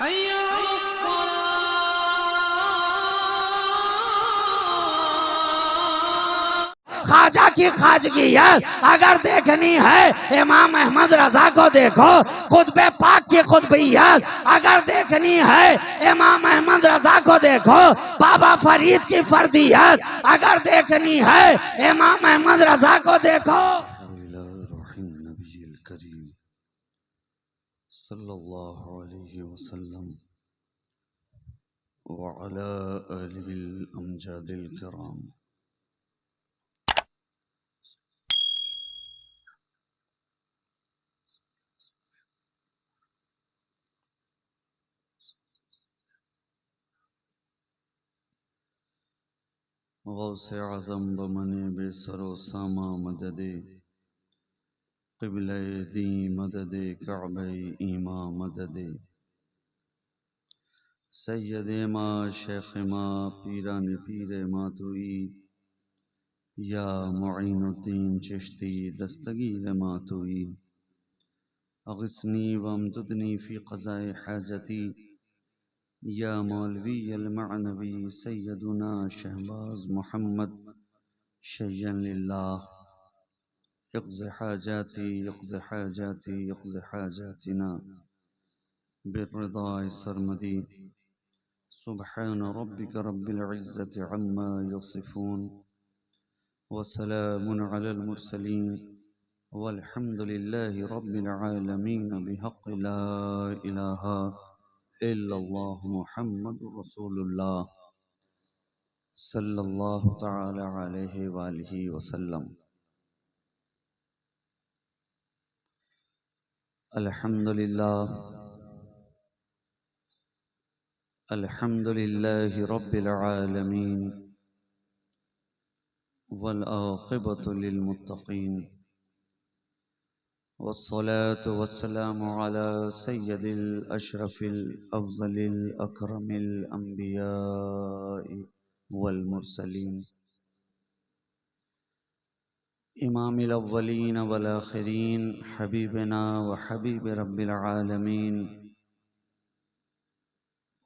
हय्या अलस्सलाह। ख्वाजा की खाजगियत अगर देखनी है इमाम अहमद रजा को देखो। खुतबे पाक की खुतबियत अगर देखनी है इमाम अहमद रजा को देखो। बाबा फरीद की फर्दियत अगर देखनी है इमाम अहमद रजा को देखो। सल्लल्लाहु अलैहि वसल्लम व अला आलिहिल अमजादिल किराम। गौसे आज़म बमने बेसरो सामा मददे क़िबले दी मददे कअबे ईमा मददे सैयदे मा शेख मा पीरान पीर मातुई या मुईनुद्दीन चिश्ती दस्तगीर मातुई अग़िस्नी वमदुदनी फ़ी क़ज़ाए हाजती या मौलवी अल मअनवी सैयदुना शहबाज मोहम्मद शय्यन लिल्लाह यक़्ज़ हाजाती यक़्ज़ हाजाती यक़्ज़ हाजातिना बिर्रिदा सरमदी सुब्हान रब्बिक रब्बिल इज़्ज़ति अम्मा यसिफ़ून व सलामुन अलल मुरसलीन वल्हम्दुलिल्लाहि रब्बिल आलमीन बिहक़्क़ि ला इलाहा इल्लल्लाह मुहम्मदुर रसूलुल्लाह सल्लल्लाहु तआला अलैहि व आलिहि वसल्लम। अल्हम्दुलिल्लाह अल्हम्दुलिल्लाहि रब्बिल आलमीन वल आक़िबतु लिल मुत्तक़ीन वस्सलातु वस्सलामु अला सय्यदिल अशरफिल अफ़ज़लिल अकरमिल अंबियाइ वल मुरसलीन इमामिल अव्वलीन वल आखिरीन हबीबना व हबीब रब्बिल आलमीन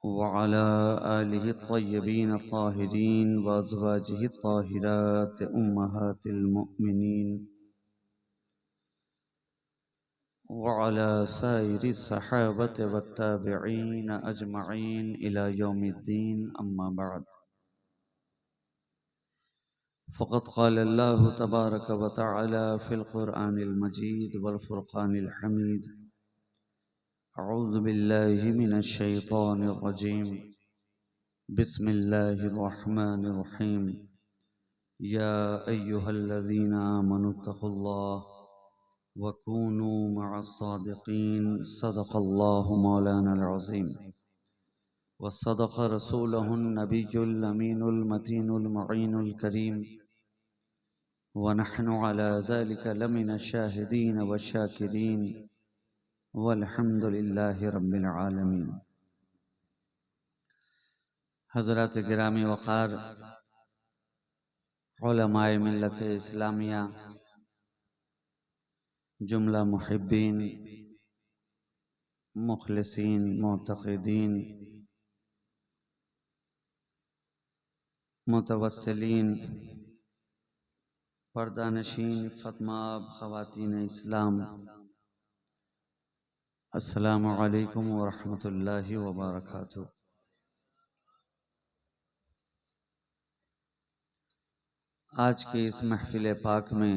व अला आलिहि त्तय्यबीन त्ताहिरीन व अज़वाजिहि त्ताहिरात उम्महातिल मुमिनीन व अला साइरि सहाबत व ताबिईन अजमईन इला यौमिद्दीन अम्मा बअद। फ़क़द क़ाल अल्लाहु तबारक व तआला फ़िल क़ुरआनिल मजीद वल फ़ुरक़ानिल हमीद अऊज़ु बिल्लाहि मिनश शैतानिर रजीम बिस्मिल्लाहिर रहमानिर रहीम या अय्युहल्लज़ीना आमनुत्तक़ुल्लाह वकूनू मअस्सादिक़ीन सदक़ल्लाहु मौलानाल अज़ीम व सदक़ रसूलुहुन नबियुल अमीनुल मतीनुल मुईनुल करीम व नहनु अला ज़ालिका लमिनश शाहिदीन व शाकिरीन वल्हम्दुलिल्लाहि रब्बिल आलमीन। हज़रात गिरामी वक़ार उलमाए मिल्लत इस्लामिया जुमला मुहिब्बीन मुखलिसीन मुतक़िदीन मुतवस्सिलीन पर्दानशीन फ़तमाब ख़वातीन इस्लाम अस्सलामु अलैकुम व रहमतुल्लाहि व बरकातुहू। आज की इस महफ़िल पाक में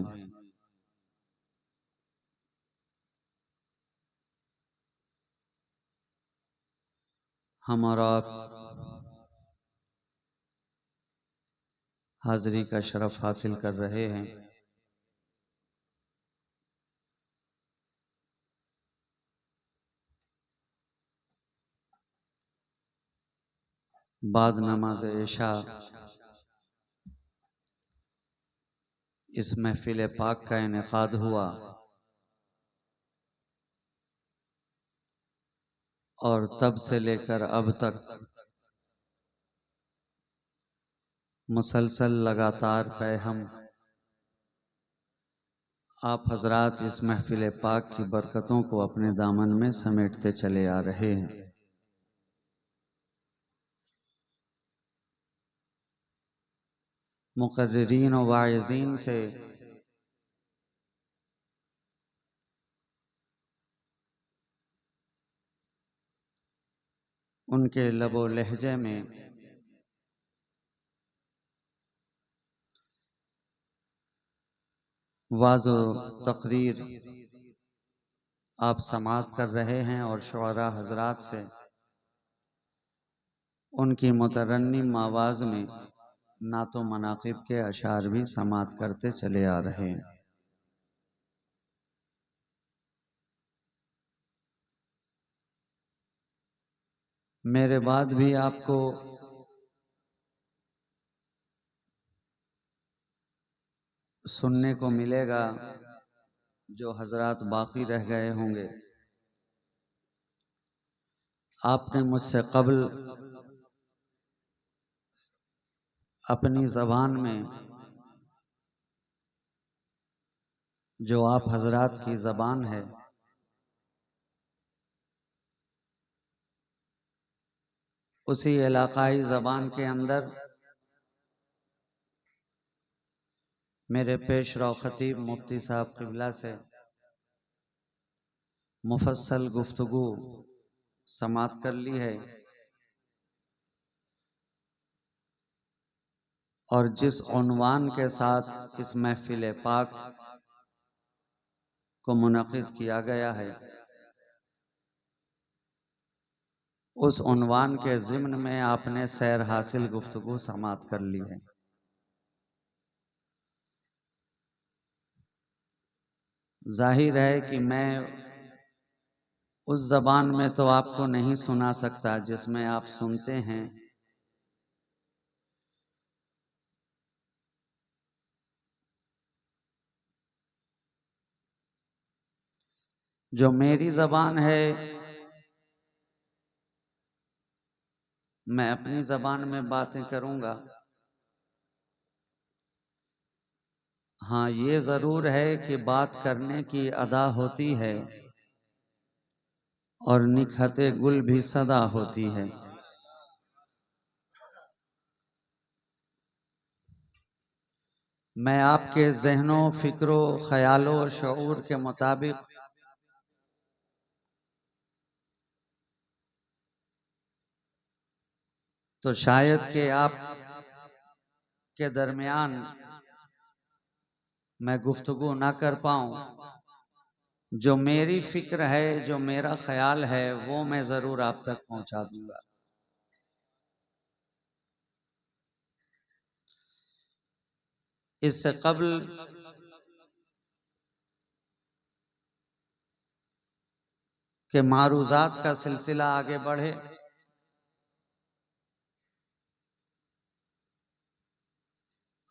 हम और आप हाज़िरी का शरफ़ हासिल कर रहे हैं। बाद नमाज इशा इस महफ़िल पाक का इनेकाद हुआ और तब से लेकर अब तक मुसलसल लगातार पैहम आप हजरात इस महफ़िल पाक की बरकतों को अपने दामन में समेटते चले आ रहे हैं। मुकर्रिरीन और वाइज़ीन से उनके लबो लहजे में वाज़ो तकरीर आप समात कर रहे हैं और शुअरा हजरात से उनकी मुतरन्निम आवाज़ में नातो मनाक़िब के अशार भी समात करते चले आ रहे हैं। मेरे बाद भी आपको सुनने को मिलेगा जो हजरात बाकी रह गए होंगे। आपने मुझसे कबल अपनी ज़बान में जो आप हजरात की ज़बान है उसी इलाकाई ज़बान के अंदर मेरे पेशरो खतीब मुफ्ती साहब क़िबला से मुफस्सल गुफ्तगू समात कर ली है और जिस उन्वान के साथ इस महफिल पाक को मुनक़िद किया गया है उस उन्वान के ज़िम्न में आपने सैर हासिल गुफ्तगू समात कर ली है। जाहिर है कि मैं उस ज़बान में तो आपको नहीं सुना सकता जिसमें आप सुनते हैं, जो मेरी ज़बान है मैं अपनी ज़बान में बातें करूंगा। हाँ, ये ज़रूर है कि बात करने की अदा होती है और निखते गुल भी सदा होती है। मैं आपके ज़हनों, फ़िक्रों, ख़यालों, शऊर के मुताबिक तो शायद कि आप के दरमियान मैं गुफ्तगू ना कर पाऊं। जो मेरी फिक्र है, जो मेरा ख्याल है, वो मैं ज़रूर आप तक पहुंचा दूंगा। इससे कबल के मारूज़ात का सिलसिला आगे बढ़े,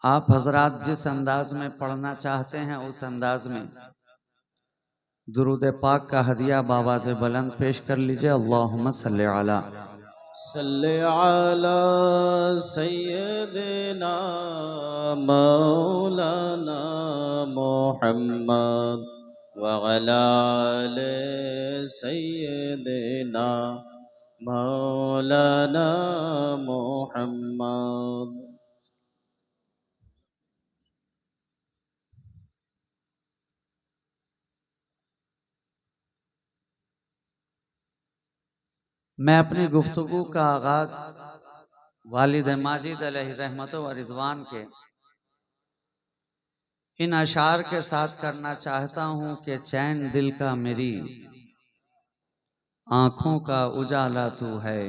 आप हजरात जिस अंदाज में पढ़ना चाहते हैं उस अंदाज में दुरूद पाक का हदिया बाबा से बुलंद पेश कर लीजिए। अल्लाहुम्मा सल्ली अला सय्यदना मौलाना मुहम्मद व अला आले सय्यदना मौलाना मुहम्मद। मैं अपनी गुफ्तगू का आगाज वालिद माजिद अलैहि रहमत व रिज़वान के इन अशार के साथ करना चाहता हूँ कि चैन दिल का मेरी आँखों का उजाला तू है।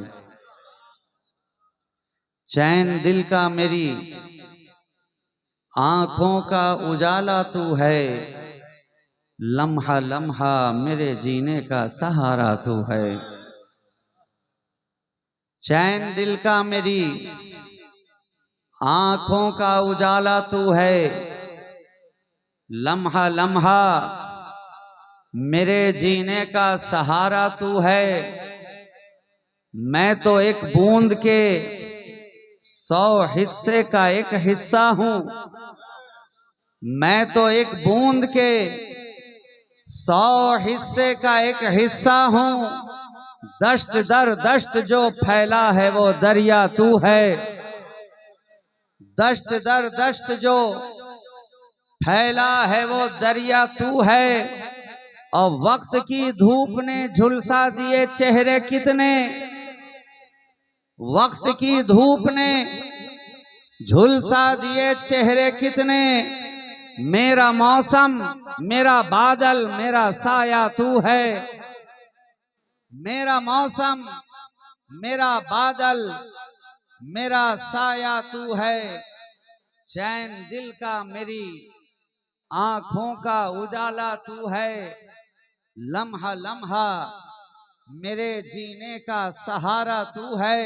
चैन दिल का मेरी आँखों का उजाला तू है, लम्हा लम्हा मेरे जीने का सहारा तू है। चैन दिल का मेरी आँखों का उजाला तू है, लम्हा लम्हा मेरे जीने का सहारा तू है। मैं तो एक बूंद के 100 हिस्से का एक हिस्सा हूँ। मैं तो एक बूंद के 100 हिस्से का एक हिस्सा हूँ। दश्त दर दश्त जो फैला है वो दरिया तू है। दश्त दर दश्त जो फैला है वो दरिया तू है, और वक्त की धूप ने झुलसा दिए चेहरे कितने, वक्त की धूप ने झुलसा दिए चेहरे कितने। मेरा मौसम मेरा बादल मेरा साया तू है, मेरा मौसम मेरा बादल मेरा साया तू है। चैन दिल का मेरी आंखों का उजाला तू है, लम्हा लम्हा मेरे जीने का सहारा तू है।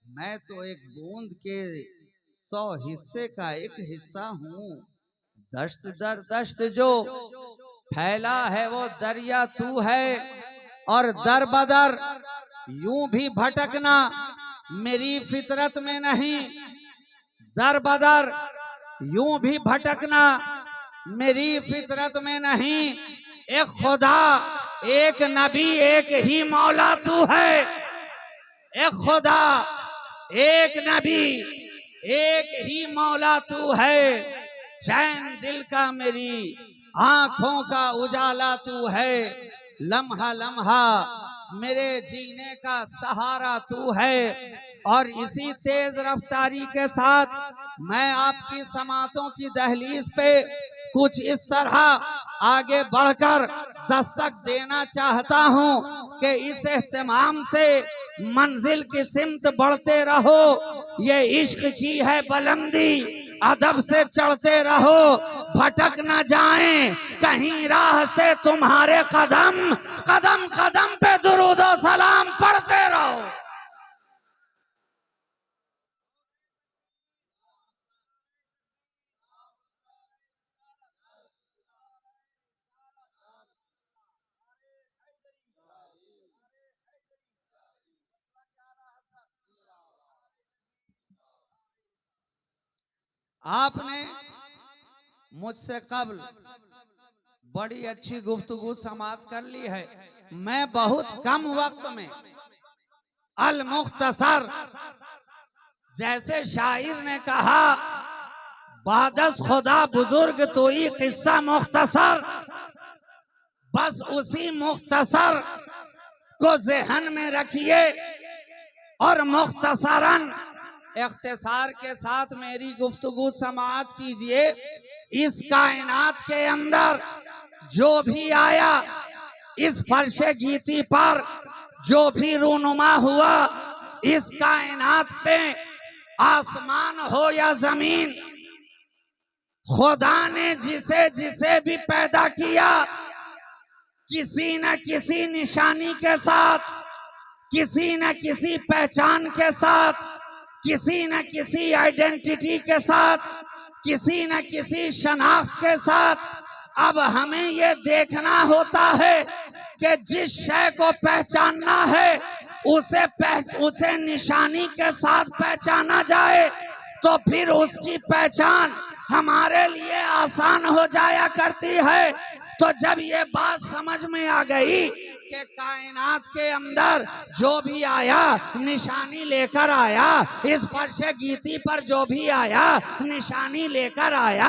मैं तो एक बूंद के 100 हिस्से का एक हिस्सा हूँ, दश्त दर दश्त जो फैला है वो दरिया तू है। और दर बदर यूं भी भटकना मेरी फितरत में नहीं, दर बदर यूं भी भटकना मेरी फितरत में नहीं। एक खुदा एक नबी एक ही मौला तू है, एक खुदा एक नबी एक ही मौला तू है। चैन दिल का मेरी आंखों का उजाला तू है, लम्हा लम्हा मेरे जीने का सहारा तू है। और इसी तेज रफ्तारी के साथ मैं आपकी समातों की दहलीज पे कुछ इस तरह आगे बढ़कर दस्तक देना चाहता हूं कि इस एहतमाम से मंजिल की सिमत बढ़ते रहो। ये इश्क की है बुलंदी, अदब से चढ़ते रहो, भटक न जाएं कहीं राह से तुम्हारे कदम, कदम कदम पे दुरूद और सलाम पढ़ते रहो। आपने मुझसे कबल बड़ी अच्छी गुफ्तगू समात कर ली है। मैं बहुत कम वक्त में अल मुख्तसर, जैसे शायर ने कहा, बादस खुदा बुजुर्ग तो ही किस्सा मुख्तसर, बस उसी मुख्तसर को ज़हन में रखिए और मुख्तसरन इख्तिसार के साथ मेरी गुफ्तगू समाअत कीजिए। इस कायनात के अंदर जो भी आया, इस फर्शे गीती पर जो भी रूनुमा हुआ, इस कायनात पे आसमान हो या जमीन, खुदा ने जिसे जिसे भी पैदा किया किसी न किसी निशानी के साथ, किसी न किसी पहचान के साथ, किसी न किसी आइडेंटिटी के साथ, किसी न किसी शनाख्त के साथ। अब हमें ये देखना होता है कि जिस शय को पहचानना है उसे निशानी के साथ पहचाना जाए, तो फिर उसकी पहचान हमारे लिए आसान हो जाया करती है। तो जब ये बात समझ में आ गई कि कायनात के अंदर जो भी आया निशानी लेकर आया, इस फर्शे गीती पर जो भी आया निशानी लेकर आया,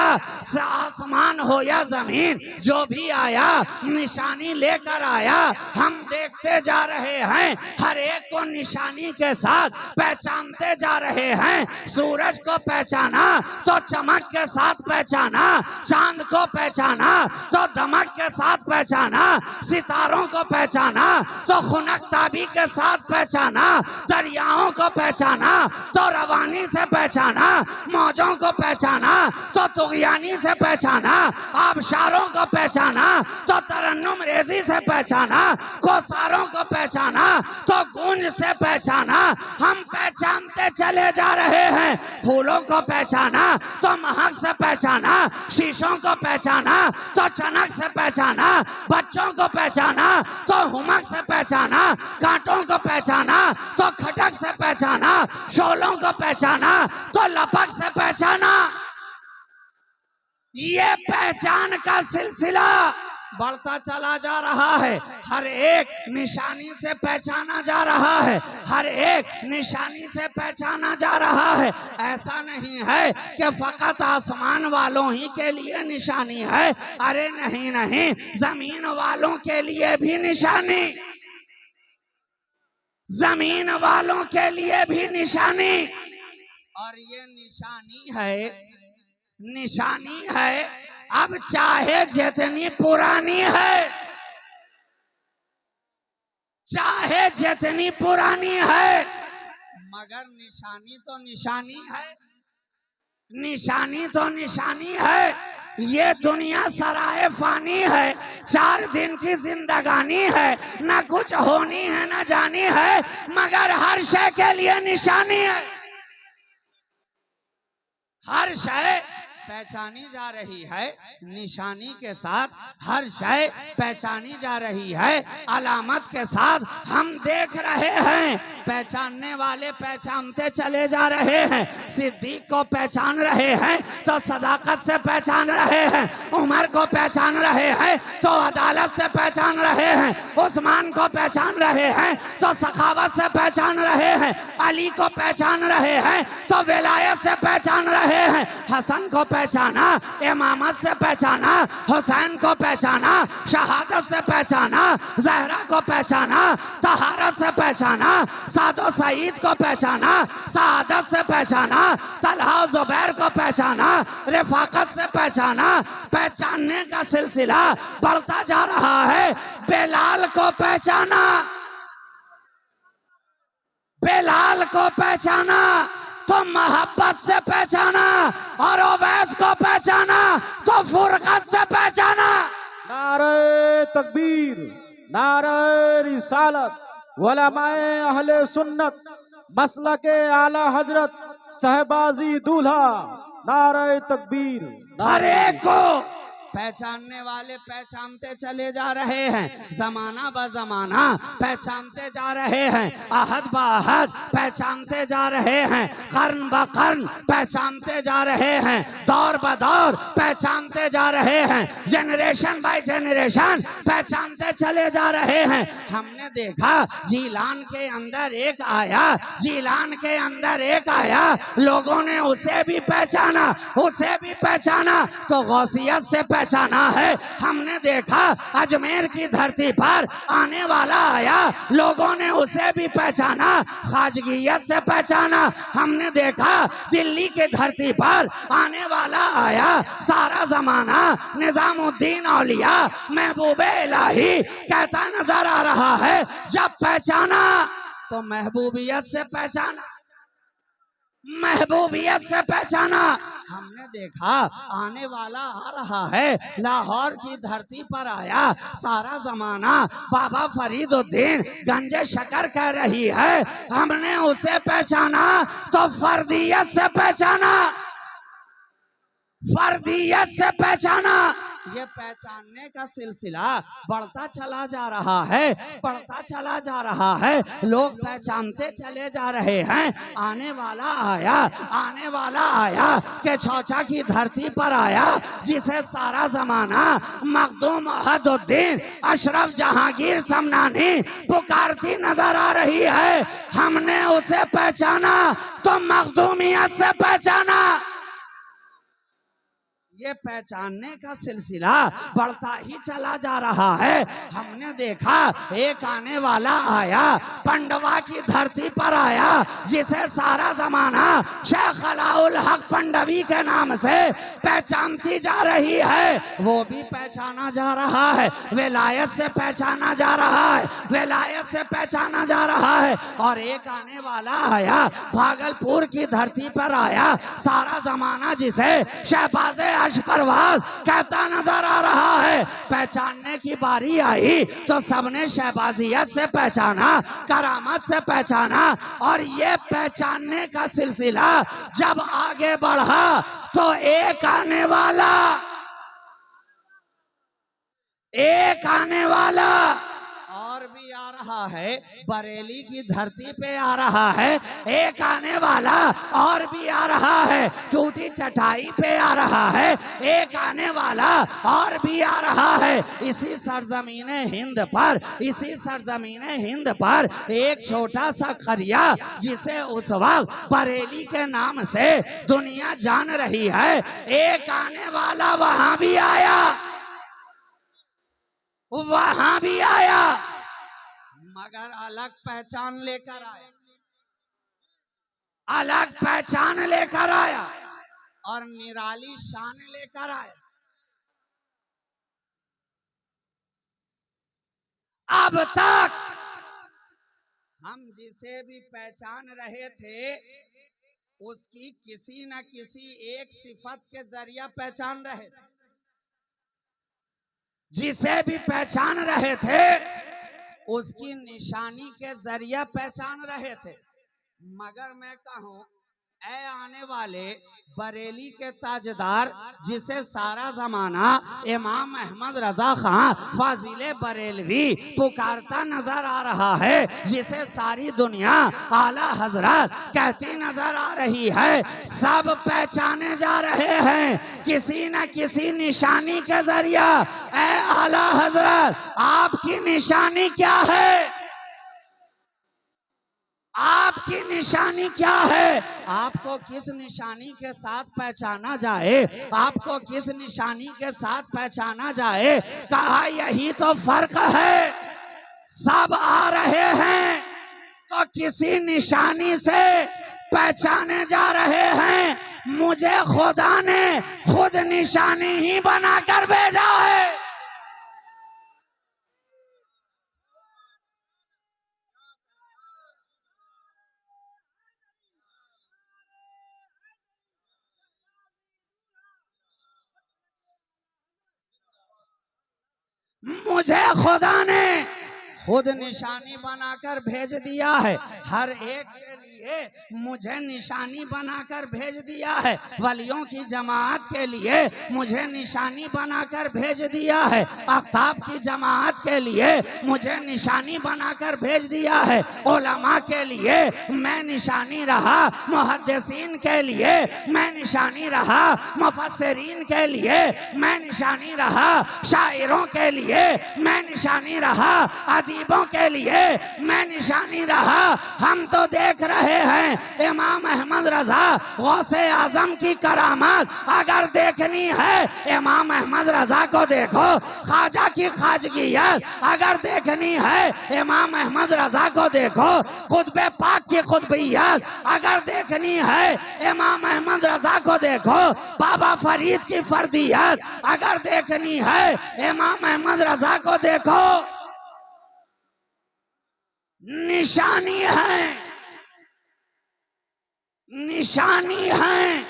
आसमान हो या जमीन जो भी आया निशानी लेकर आया, हम देखते जा रहे हैं, हर एक को निशानी के साथ पहचानते जा रहे हैं। सूरज को पहचाना तो चमक के साथ पहचाना, चांद को पहचाना तो दमक के साथ पहचाना, सितारों को पहचाना तो खुनक ताबी के साथ पहचाना, दरियाओं को पहचाना तो रवानी से पहचाना, मौजों को पहचाना तो तुगयानी से पहचाना, आबशारों को पहचाना तो तरन्नुम रेजी से पहचाना, कोसारों को पहचाना तो गूंज से पहचाना। हम पहचानते चले जा रहे हैं। फूलों को पहचाना तो महक से पहचाना, शीशों को पहचाना तो चनक से पहचाना, बच्चों को पहचाना तो हुमक से पहचाना, कांटों को पहचाना तो खटक से पहचाना, शोलों को पहचाना तो लपक से पहचाना। ये पहचान का सिलसिला बढ़ता चला जा रहा है, हर एक निशानी से पहचाना जा रहा है, हर एक निशानी से पहचाना जा रहा है। ऐसा नहीं है कि फकत आसमान वालों ही के लिए निशानी है, अरे नहीं नहीं, जमीन वालों के लिए भी निशानी, जमीन वालों के लिए भी निशानी। और ये निशानी है, निशानी है, अब चाहे जितनी पुरानी है, चाहे जितनी पुरानी है, मगर निशानी तो निशानी है, निशानी तो निशानी है। ये दुनिया सराय फानी है, 4 दिन की जिंदगानी है, न कुछ होनी है न जानी है, मगर हर शय के लिए निशानी है। हर शय पहचानी जा रही है, निशानी के साथ हर शय पहचानी जा रही है, अलामत के साथ हम देख रहे हैं। पहचानने वाले पहचानते चले जा रहे हैं। सिद्दीक को पहचान रहे हैं तो सदाकत से पहचान रहे हैं, उमर को पहचान रहे हैं तो अदालत से पहचान रहे हैं, उस्मान को पहचान रहे हैं तो सखावत से पहचान रहे हैं, अली को पहचान रहे हैं तो विलायत से पहचान रहे हैं, हसन को पहचाना, इमामत से पहचाना, हुसैन को पहचाना, शहादत से पहचाना, जहरा को पहचाना, तहारत से पहचाना, सादो सईद को पहचाना, सआदत से पहचाना, तलहा जुबैर को पहचाना, रिफाकत से पहचाना। पहचानने का सिलसिला बढ़ता जा रहा है। बेलाल को पहचाना, बेलाल को पहचाना तो मोहब्बत से पहचाना, और ओवैस को पहचाना तो फुरकत से पहचाना। नारे तकबीर, नारे रिसालत, उलमाए अहले सुन्नत, मसलके आला हजरत, सहबाजी दूल्हा, नारे तकबीर। हर एक को पहचानने वाले पहचानते चले जा रहे हैं, जमाना ब जमाना पहचानते जा रहे हैं, अहद ब अहद पहचानते जा रहे हैं, कर्न ब कर्न पहचानते जा रहे हैं, दौर ब दौर पहचानते जा रहे हैं, जनरेशन बाय जनरेशन पहचानते चले जा रहे हैं। हमने देखा जीलान के अंदर एक आया, जीलान के अंदर एक आया, लोगों ने उसे भी पहचाना, उसे भी पहचाना तो गौसियत से पहचाना है। हमने देखा अजमेर की धरती पर आने वाला आया, लोगों ने उसे भी पहचाना, खाजगियत से पहचाना। हमने देखा दिल्ली की धरती पर आने वाला आया, सारा जमाना निजामुद्दीन औलिया महबूबे इलाही कहता नजर आ रहा है। जब पहचाना तो महबूबियत से पहचाना, महबूबियत से पहचाना। हमने देखा आने वाला आ रहा है, लाहौर की धरती पर आया, सारा जमाना बाबा फरीदुद्दीन गंजे शकर कह रही है, हमने उसे पहचाना तो फर्दियत से पहचाना, फर्दियत से पहचाना। ये पहचानने का सिलसिला बढ़ता चला जा रहा है, बढ़ता चला जा रहा है। लोग पहचानते चले जा रहे हैं। आने वाला आया, आने वाला आया के चौचा की धरती पर आया, जिसे सारा जमाना मखदूम अहदुद्दीन अशरफ जहांगीर समनानी पुकारती नजर आ रही है। हमने उसे पहचाना तो मखदूमियत से पहचाना। ये पहचानने का सिलसिला बढ़ता ही चला जा रहा है। हमने देखा एक आने वाला आया, पंडवा की धरती पर आया, जिसे सारा जमाना शेख अलाउल हक पंडवी के नाम से पहचानती जा रही है। वो भी पहचाना जा रहा है, विलायत से पहचाना जा रहा है, विलायत से पहचाना जा रहा है। और एक आने वाला आया, भागलपुर की धरती पर आया, सारा जमाना जिसे शहबाज़े परवाज कहता नजर आ रहा है। पहचानने की बारी आई तो सबने शहबाजियत से पहचाना, करामत से पहचाना। और ये पहचानने का सिलसिला जब आगे बढ़ा तो एक आने वाला, एक आने वाला और भी आ रहा है, बरेली की धरती पे आ रहा है। एक आने वाला और भी आ रहा है, टूटी चटाई पे आ रहा है। एक आने वाला और भी आ रहा है। इसी सरजमीने हिंद पर, इसी सरजमीने हिंद पर एक छोटा सा करिया जिसे उस वक्त बरेली के नाम से दुनिया जान रही है, एक आने वाला वहां भी आया, वहां भी आया, मगर अलग पहचान लेकर आया, अलग पहचान लेकर आया और निराली शान लेकर आया। अब तक हम जिसे भी पहचान रहे थे उसकी किसी न किसी एक सिफत के जरिया पहचान रहे थे। जिसे भी पहचान रहे थे उसकी निशानी के जरिया पहचान रहे थे। मगर मैं कहूं, ऐ आने वाले बरेली के ताजदार, जिसे सारा जमाना इमाम अहमद रजा खां फाजिले बरेलवी पुकारता नजर आ रहा है, जिसे सारी दुनिया आला हजरत कहती नजर आ रही है, सब पहचाने जा रहे हैं किसी न किसी निशानी के जरिया। ऐ आला हजरत, आपकी निशानी क्या है? आपकी निशानी क्या है? आपको किस निशानी के साथ पहचाना जाए? आपको किस निशानी के साथ पहचाना जाए? कहा यही तो फर्क है। सब आ रहे हैं तो किसी निशानी से पहचाने जा रहे हैं। मुझे खुदा ने खुद निशानी ही बनाकर भेजा है। मुझे खुदा ने खुद निशानी बनाकर भेज दिया है। हर एक के लिए मुझे निशानी बनाकर भेज दिया है। वलियों की जमात के लिए मुझे निशानी बनाकर भेज दिया है। आफ्ताब की जमात के लिए मुझे निशानी बनाकर भेज दिया है। उलमा के लिए मैं निशानी रहा, मुहद्दिसीन के लिए मैं निशानी रहा, मुफस्सिरीन के लिए मैं निशानी रहा, शायरों के लिए मैं निशानी रहा, अदीबों के लिए मैं निशानी रहा। हम तो देख रहे हैं इमाम अहमद रजा गौसे आजम की करामात। अगर देखनी है इमाम अहमद रजा को देखो। ख्वाजा की ख्वाजगियत अगर देखनी है इमाम अहमद रजा को देखो। कुतुब पाक की कुतुबियत अगर देखनी है इमाम अहमद रजा को देखो। बाबा फरीद की फर्दियत अगर देखनी है इमाम अहमद रजा को देखो। निशानी है, निशानी है।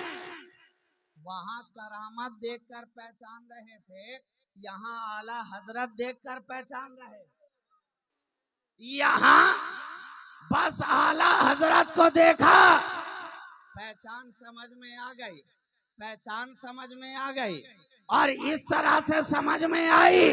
वहां करामत देखकर पहचान रहे थे, यहाँ आला हजरत देखकर पहचान रहे। यहाँ बस आला हजरत को देखा, पहचान समझ में आ गई, पहचान समझ में आ गई। और इस तरह से समझ में आई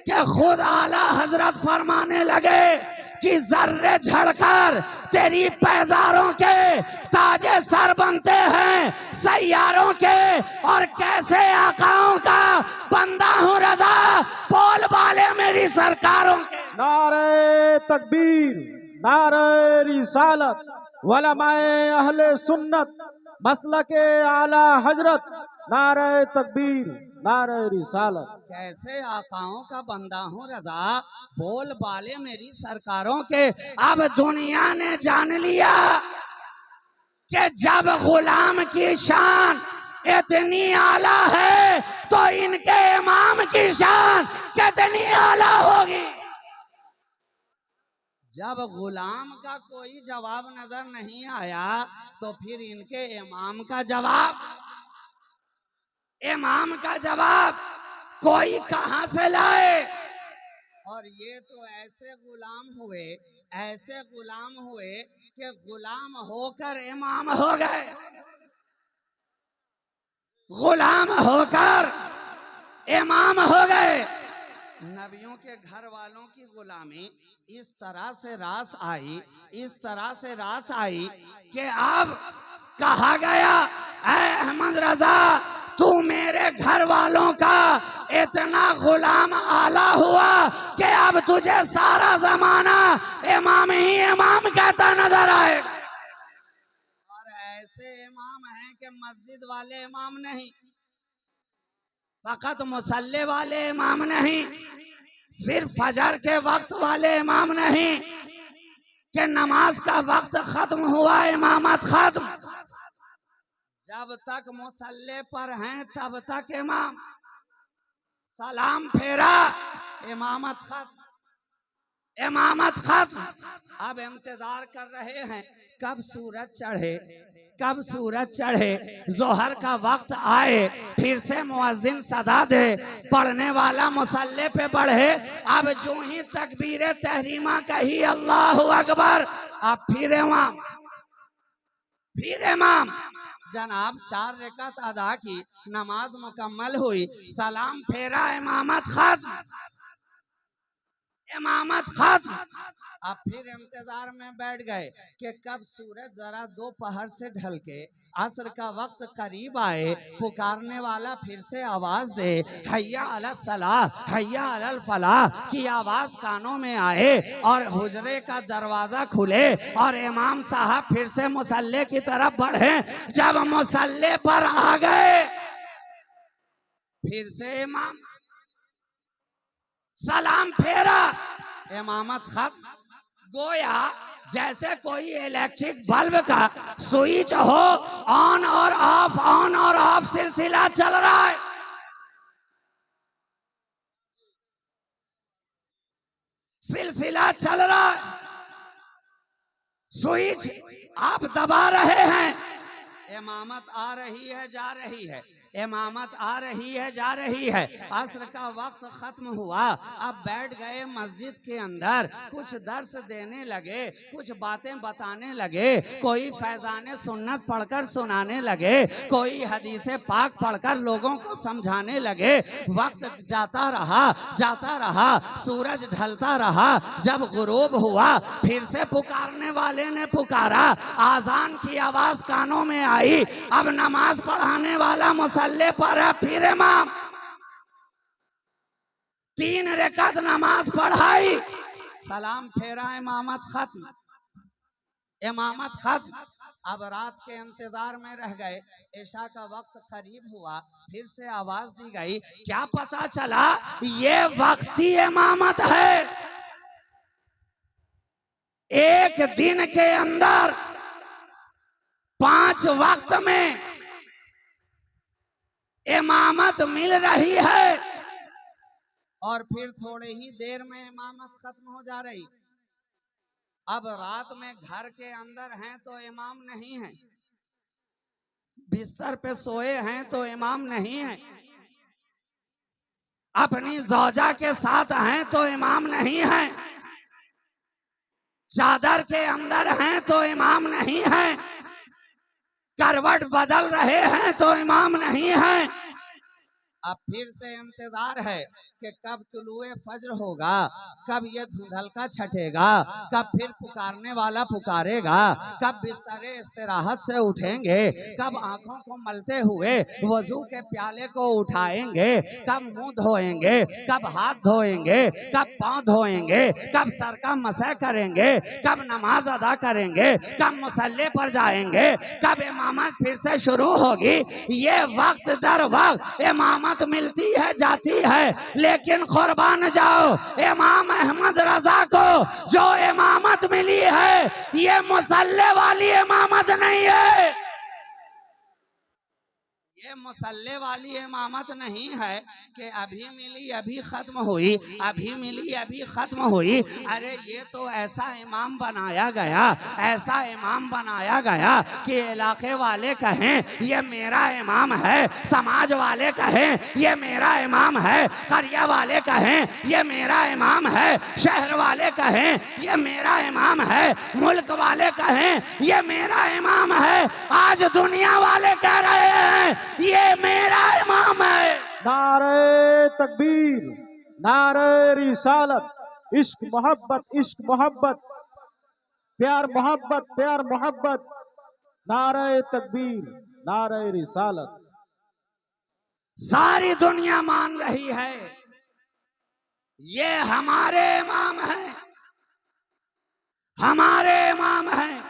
कि खुद आला हजरत फरमाने लगे कि जर्रे झड़कर तेरी पैजारों के ताजे सर बनते हैं सैयारों के। और कैसे आकाओं का बंदा हूँ रजा, बोल बाले मेरी सरकारों के। नारे तकबीर, नारे रिसालत, उलमाए अहले सुन्नत, मसलके आला हजरत, नारे तकबीर, नारे रिसालत। कैसे आकाओं का बंदा हूँ रजा, बोल बाले मेरी सरकारों के। अब दुनिया ने जान लिया कि जब गुलाम की शान इतनी आला है तो इनके इमाम की शान कितनी आला होगी। जब गुलाम का कोई जवाब नजर नहीं आया तो फिर इनके इमाम का जवाब, इमाम का जवाब कोई कहां से लाए। और ये तो ऐसे गुलाम हुए, ऐसे गुलाम हुए कि गुलाम होकर इमाम हो गए, गुलाम होकर इमाम हो गए। नबियों के घर वालों की गुलामी इस तरह से रास आई, इस तरह से रास आई कि अब कहा गया, ऐ अहमद रजा तू मेरे घर वालों का इतना गुलाम आला हुआ कि अब तुझे सारा जमाना इमाम ही इमाम कहता नजर आएगा। और ऐसे इमाम हैं कि मस्जिद वाले इमाम नहीं, फकत मुसल्ले वाले इमाम नहीं, सिर्फ फजर के वक्त वाले इमाम नहीं कि नमाज का वक्त खत्म हुआ इमामत खत्म, जब तक मुसल्ले पर हैं तब तक इमाम, सलाम फेरा इमामत खत्म, इमामत खत्म। अब इंतजार कर रहे हैं कब सूरज चढ़े, कब सूरज चढ़े, जोहर का वक्त आए, फिर से मुअज्जिन सदा दे, पढ़ने वाला मुसल्ले पे बढ़े। अब जो ही तकबीर तहरीमा कही अल्लाह अकबर, अब फिर इमाम, फिर इमाम। जनाब 4 रकात अदा की, नमाज मुकम्मल हुई, सलाम फेरा इमामत खत्म, इमामत खत्म। अब फिर इंतजार में बैठ गए कि कब सूरज जरा दोपहर से ढल के असर का वक्त करीब आए, पुकारने वाला फिर से आवाज दे, हैया अला सलाह हैया अलल फलाह की आवाज कानों में आए और हुजरे का दरवाजा खुले और इमाम साहब फिर से मुसल्ले की तरफ बढ़े। जब मुसल्ले पर आ गए फिर से इमाम, सलाम फेरा इमामत खत्म। गोया जैसे कोई इलेक्ट्रिक बल्ब का स्विच हो, ऑन और ऑफ, ऑन और ऑफ सिलसिला चल रहा है। सिलसिला चल रहा है, स्विच आप दबा रहे हैं, इमामत आ रही है जा रही है, इमामत आ रही है जा रही है। असर का वक्त खत्म हुआ, अब बैठ गए मस्जिद के अंदर, कुछ दर्स देने लगे, कुछ बातें बताने लगे, कोई फैजाने सुन्नत पढ़कर सुनाने लगे, कोई हदीसे पाक पढ़कर लोगों को समझाने लगे। वक्त जाता रहा, सूरज ढलता रहा। जब गुरूब हुआ फिर से पुकारने वाले ने पुकारा, आजान की आवाज कानों में आई। अब नमाज पढ़ाने वाला मुसल्ले पर है, फिर इमाम 3 रकात नमाज पढ़ाई, सलाम फेरा इमामत खत्म, इमामत खत्म। अब रात के इंतजार में रह गए, इशा का वक्त करीब हुआ, फिर से आवाज दी गई। क्या पता चला ये वक्ती इमामत है। एक दिन के अंदर 5 वक्त में इमामत मिल रही है और फिर थोड़े ही देर में इमामत खत्म हो जा रही। अब रात में घर के अंदर हैं तो इमाम नहीं है, बिस्तर पे सोए हैं तो इमाम नहीं है, अपनी ज़ौजा के साथ हैं तो इमाम नहीं है, चादर के अंदर हैं तो इमाम नहीं है, करवट बदल रहे हैं तो इमाम नहीं है। अब फिर से इंतजार है कि कब तुलुए फज्र होगा, कब ये धुंधलका छटेगा, कब फिर पुकारने वाला पुकारेगा, कब बिस्तरे इस्तिराहत से उठेंगे, कब आंखों को मलते हुए वजू के प्याले को उठाएंगे, कब मुंह धोएंगे, कब हाथ धोएंगे, कब पांव धोएंगे, कब सर का मसह करेंगे, कब नमाज अदा करेंगे, कब मुसल्ले पर जाएंगे, कब इमामत फिर से शुरू होगी। ये वक्त दर वक्त इमामत मिलती है जाती है, लेकिन कुर्बान जाओ इमाम अहमद रजा को जो इमामत मिली है ये मुसल्ले वाली इमामत नहीं है, ये मुसल्ले वाली इमामत नहीं है कि अभी मिली अभी खत्म हुई, अभी मिली अभी खत्म हुई। अरे ये तो ऐसा इमाम बनाया गया, ऐसा इमाम बनाया गया कि इलाके वाले कहें ये मेरा इमाम है, समाज वाले कहें ये मेरा इमाम है, करिया वाले कहें ये मेरा इमाम है, शहर वाले कहें ये मेरा इमाम है, मुल्क वाले कहें ये मेरा इमाम है। आज दुनिया वाले कह रहे हैं ये मेरा इमाम है। नारे तकबीर, नारे रिसालत, इश्क मोहब्बत, प्यार मोहब्बत, नारे तकबीर, नारे रिसालत। सारी दुनिया मान रही है ये हमारे इमाम हैं, हमारे इमाम हैं।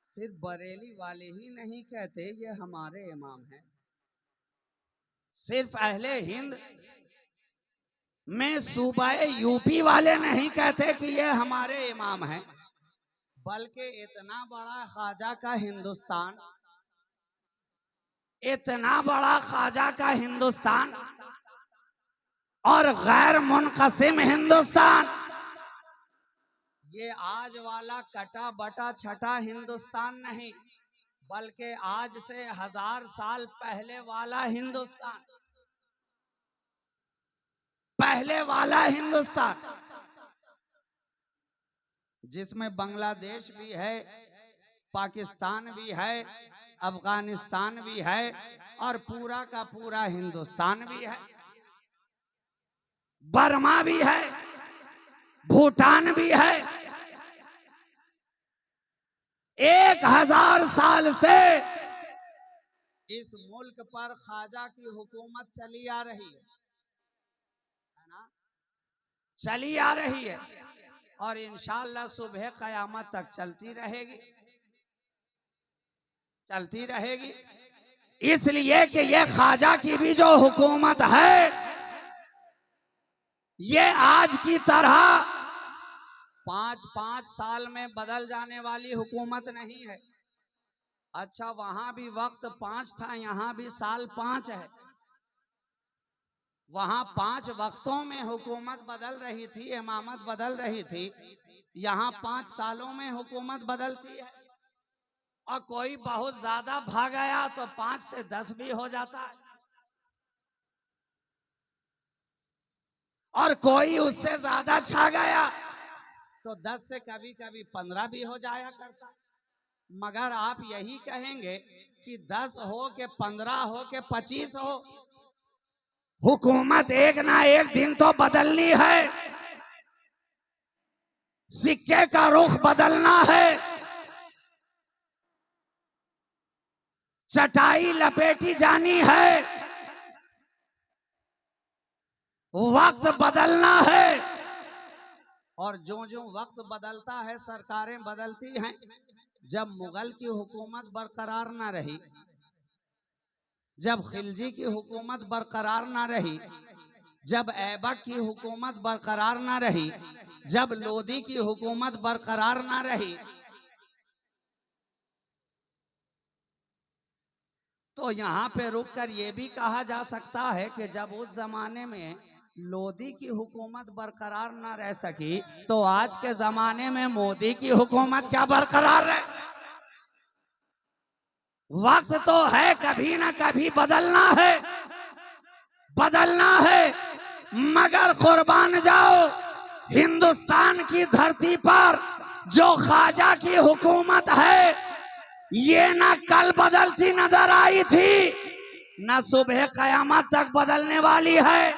सिर्फ बरेली वाले ही नहीं कहते ये हमारे इमाम हैं, सिर्फ अहले हिंद में सूबा यूपी वाले नहीं कहते कि ये हमारे इमाम हैं, बल्कि इतना बड़ा ख्वाजा का हिंदुस्तान, इतना बड़ा ख्वाजा का हिंदुस्तान और गैर मुनक़सिम हिंदुस्तान, ये आज वाला कटा बटा छटा हिंदुस्तान नहीं, बल्कि आज से 1000 साल पहले वाला हिंदुस्तान, पहले वाला हिंदुस्तान, जिसमें बांग्लादेश भी है, पाकिस्तान भी है, अफगानिस्तान भी है और पूरा का पूरा हिंदुस्तान भी है, बर्मा भी है, भूटान भी है। 1000 साल से इस मुल्क पर ख्वाजा की हुकूमत चली आ रही है ना, चली आ रही है और इंशाअल्लाह सुबह क़यामत तक चलती रहेगी, चलती रहेगी। इसलिए कि ये ख्वाजा की भी जो हुकूमत है ये आज की तरह 5-5 साल में बदल जाने वाली हुकूमत नहीं है। अच्छा, वहां भी वक्त 5 था, यहां भी साल 5 है। वहां 5 वक्तों में हुकूमत बदल रही थी, इमामत बदल रही थी, यहाँ 5 सालों में हुकूमत बदलती है। और कोई बहुत ज्यादा भाग गया तो 5 से 10 भी हो जाता है, और कोई उससे ज्यादा छा गया तो 10 से कभी कभी 15 भी हो जाया करता। मगर आप यही कहेंगे कि 10 हो के 15 हो के 25 हो, हुकूमत एक ना एक दिन तो बदलनी है, सिक्के का रुख बदलना है, चटाई लपेटी जानी है, वक्त बदलना है। और जो जो वक्त बदलता है सरकारें बदलती हैं। जब मुगल की हुकूमत बरकरार ना रही, जब खिलजी की हुकूमत बरकरार ना रही, जब ऐबक की हुकूमत बरकरार ना रही, जब लोदी की हुकूमत बरकरार ना रही, तो यहाँ पे रुक कर ये भी कहा जा सकता है कि जब उस जमाने में लोदी की हुकूमत बरकरार ना रह सकी तो आज के जमाने में मोदी की हुकूमत क्या बरकरार है। वक्त तो है, कभी ना कभी बदलना है, बदलना है। मगर कुर्बान जाओ, हिंदुस्तान की धरती पर जो ख्वाजा की हुकूमत है ये ना कल बदलती नजर आई थी, ना सुबह कयामत तक बदलने वाली है।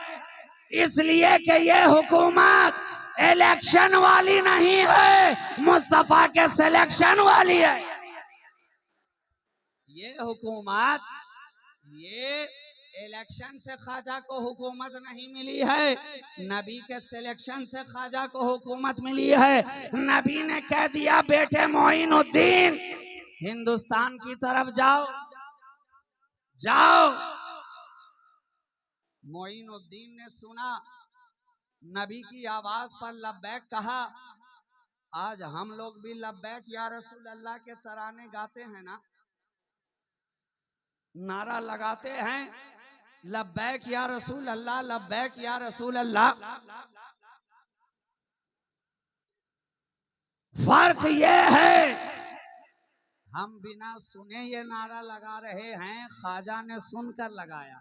इसलिए कि ये हुकूमत इलेक्शन वाली नहीं है, मुस्तफा के सिलेक्शन वाली है। ये हुकूमत, ये इलेक्शन से ख्वाजा को हुकूमत नहीं मिली है, नबी के सिलेक्शन से ख्वाजा को हुकूमत मिली है। नबी ने कह दिया, बेटे मोइनुद्दीन हिंदुस्तान की तरफ जाओ, जाओ। मोइनुद्दीन ने सुना, नबी की आवाज पर लब्बैक कहा। आज हम लोग भी लब्बैक या रसूल अल्लाह के तराने गाते हैं ना, नारा लगाते हैं, लब्बैक या रसूल अल्लाह, लब्बैक या रसूल अल्लाह। फर्क ये है, हम बिना सुने ये नारा लगा रहे हैं, ख्वाजा ने सुनकर लगाया,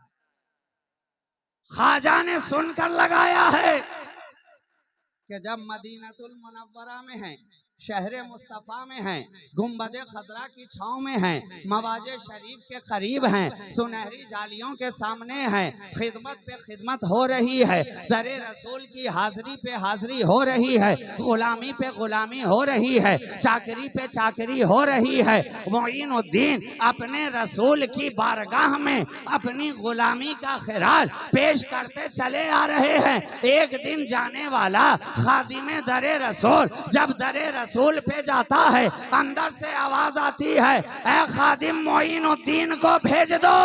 ख्वाजा ने सुनकर लगाया है कि जब मदीनतुल मुनव्वरा में है शहर मुस्तफ़ा में हैं, गुम्बद खजरा की छाँव में हैं, मवाजे शरीफ के करीब हैं, सुनहरी जालियों के सामने हैं, खिदमत पे खिदमत हो रही है, दरे रसूल की हाजिरी पे हाजिरी हो रही है, गुलामी पे गुलामी हो रही है, चाकरी पे चाकरी हो रही है। मोइनुद्दीन अपने रसूल की बारगाह में अपनी गुलामी का खिराज पेश करते चले आ रहे हैं। एक दिन जाने वाला खादिमे दरे रसूल जब दरे रसूल पे जाता है, अंदर से आवाज आती है, ऐ खादिम मोइनुद्दीन को भेज दो,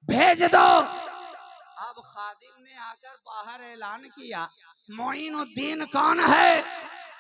भेज दो। अब खादिम ने आकर बाहर ऐलान किया, मोइनुद्दीन कौन है?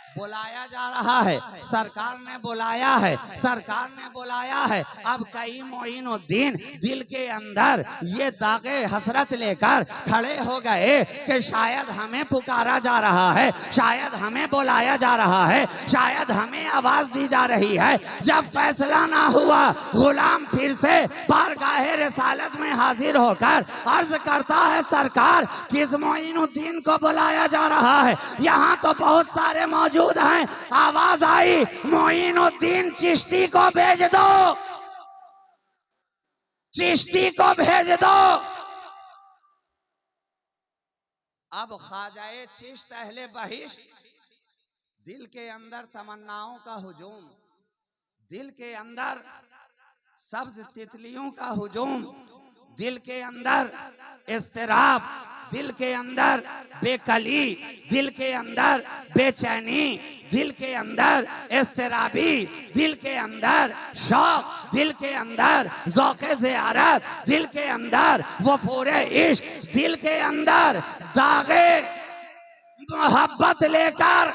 बुलाया जा रहा है, सरकार ने बुलाया है, सरकार ने बुलाया है। अब कई मोइनुद्दीन दिल के अंदर ये दागे हसरत लेकर खड़े हो गए कि शायद हमें पुकारा जा रहा है, शायद हमें बुलाया जा रहा है, शायद हमें आवाज दी जा रही है। जब फैसला ना हुआ, गुलाम फिर से बारगाहे रिसालत में हाजिर होकर अर्ज करता है, सरकार किस मोइनुद्दीन को बुलाया जा रहा है? यहाँ तो बहुत सारे मौजूद हैं। आवाज आई, मोइनुद्दीन चिश्ती को भेज दो, चिश्ती को भेज दो। अब ख्वाजाए चिश्त अहले बहिश दिल के अंदर तमन्नाओं का हुजूम, दिल के अंदर सब्ज तितलियों का हुजूम, दिल के अंदर इस्तिराब, दिल के अंदर बेकली, दिल के अंदर बेचैनी, दिल के अंदर इस्तिराबी, दिल के अंदर शौक, दिल के अंदर ज़ौक़े ज़ियारत, दिल के अंदर वफ़ूरे इश्क, दिल के अंदर दागे मोहब्बत लेकर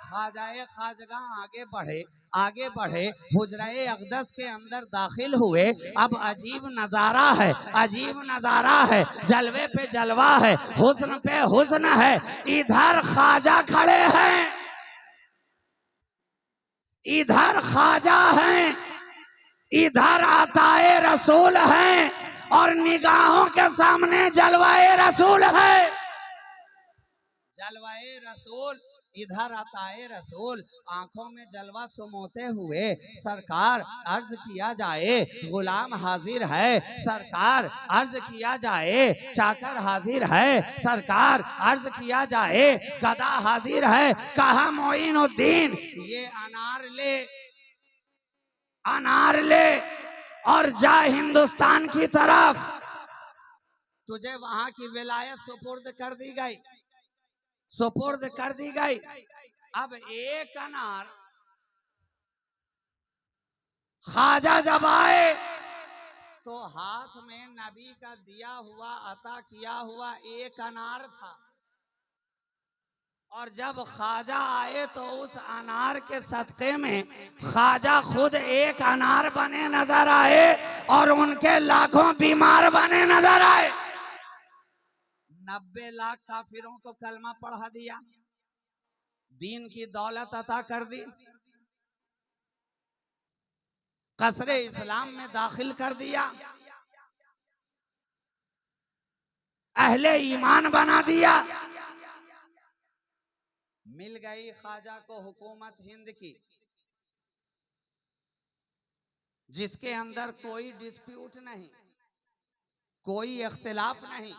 ख्वाजाए खाजगां आगे बढ़े, आगे बढ़े, हुजराए अक़दस के अंदर दाखिल हुए। अब अजीब नजारा है, अजीब नजारा है, जलवे पे जलवा है, हुस्न पे हुस्न है। इधर ख्वाजा खड़े हैं, इधर ख्वाजा हैं, इधर अताए रसूल हैं, और निगाहों के सामने जलवाए रसूल है। जलवाए रसूल, इधर अताए रसूल, आंखों में जलवा सुमोते हुए सरकार अर्ज किया जाए गुलाम हाजिर है, सरकार अर्ज किया जाए चाकर हाजिर है, सरकार अर्ज किया जाए गदा हाजिर है। कहा मोइनुद्दीन ये अनार ले, अनार ले और जा हिंदुस्तान की तरफ, तुझे वहां की विलायत सुपुर्द कर दी गई, सुपुर्द कर दी गई। अब एक अनार ख्वाजा जब आए तो हाथ में नबी का दिया हुआ अता किया हुआ एक अनार था, और जब ख्वाजा आए तो उस अनार के सदक़े में ख्वाजा खुद एक अनार बने नजर आए और उनके लाखों बीमार बने नजर आए। 90 लाख काफिरों को कलमा पढ़ा दिया, दीन की दौलत अता कर दी, कसरे इस्लाम में दाखिल कर दिया, अहले ईमान बना दिया। मिल गई ख्वाजा को हुकूमत हिंद की, जिसके अंदर कोई डिस्प्यूट नहीं, कोई इख्तिलाफ नहीं,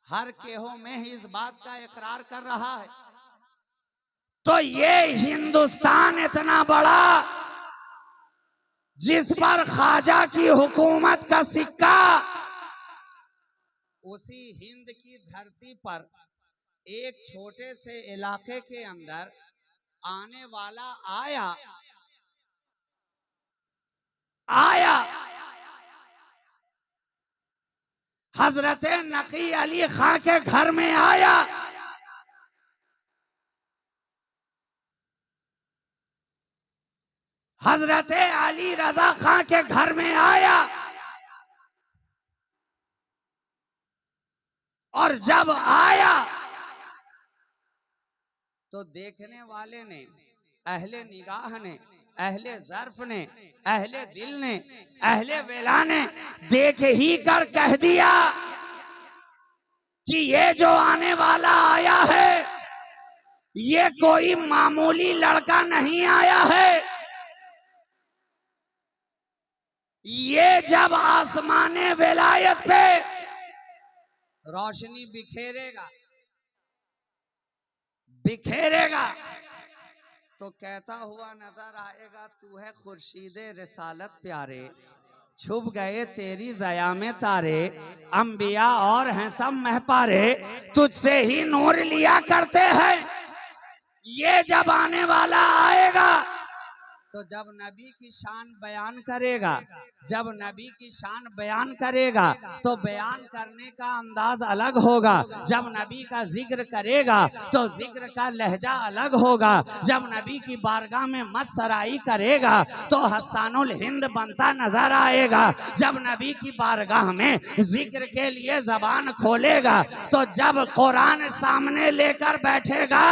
हर केहों में ही इस बात का इकरार कर रहा है। तो ये हिंदुस्तान इतना बड़ा जिस पर ख्वाजा की हुकूमत का सिक्का, उसी हिंद की धरती पर एक छोटे से इलाके के अंदर आने वाला आया, आया हजरत नकी अली खां के घर में आया। हजरत अली रजा खां के घर में आया, और जब आया तो देखने वाले ने, अहले निगाह ने, अहले ज़र्फ ने, अहले दिल ने, अहले वेला ने देख ही कर कह दिया कि ये जो आने वाला आया है ये कोई मामूली लड़का नहीं आया है। ये जब आसमाने विलायत पे रोशनी बिखेरेगा तो कहता हुआ नजर आएगा, तू है खुर्शीदे रिसालत प्यारे, छुप गए तेरी ज़या में तारे, अंबिया और हैं सब महपारे, तुझसे ही नूर लिया करते हैं। ये जब आने वाला आएगा तो जब नबी की शान बयान करेगा तो बयान करने का अंदाज अलग होगा। जब नबी का जिक्र करेगा तो जिक्र का लहजा अलग होगा। जब नबी की बारगाह में मसराई करेगा तो हसानुल हिंद बनता नजर आएगा। जब नबी की बारगाह में जिक्र के लिए जबान खोलेगा तो जब कुरान सामने लेकर बैठेगा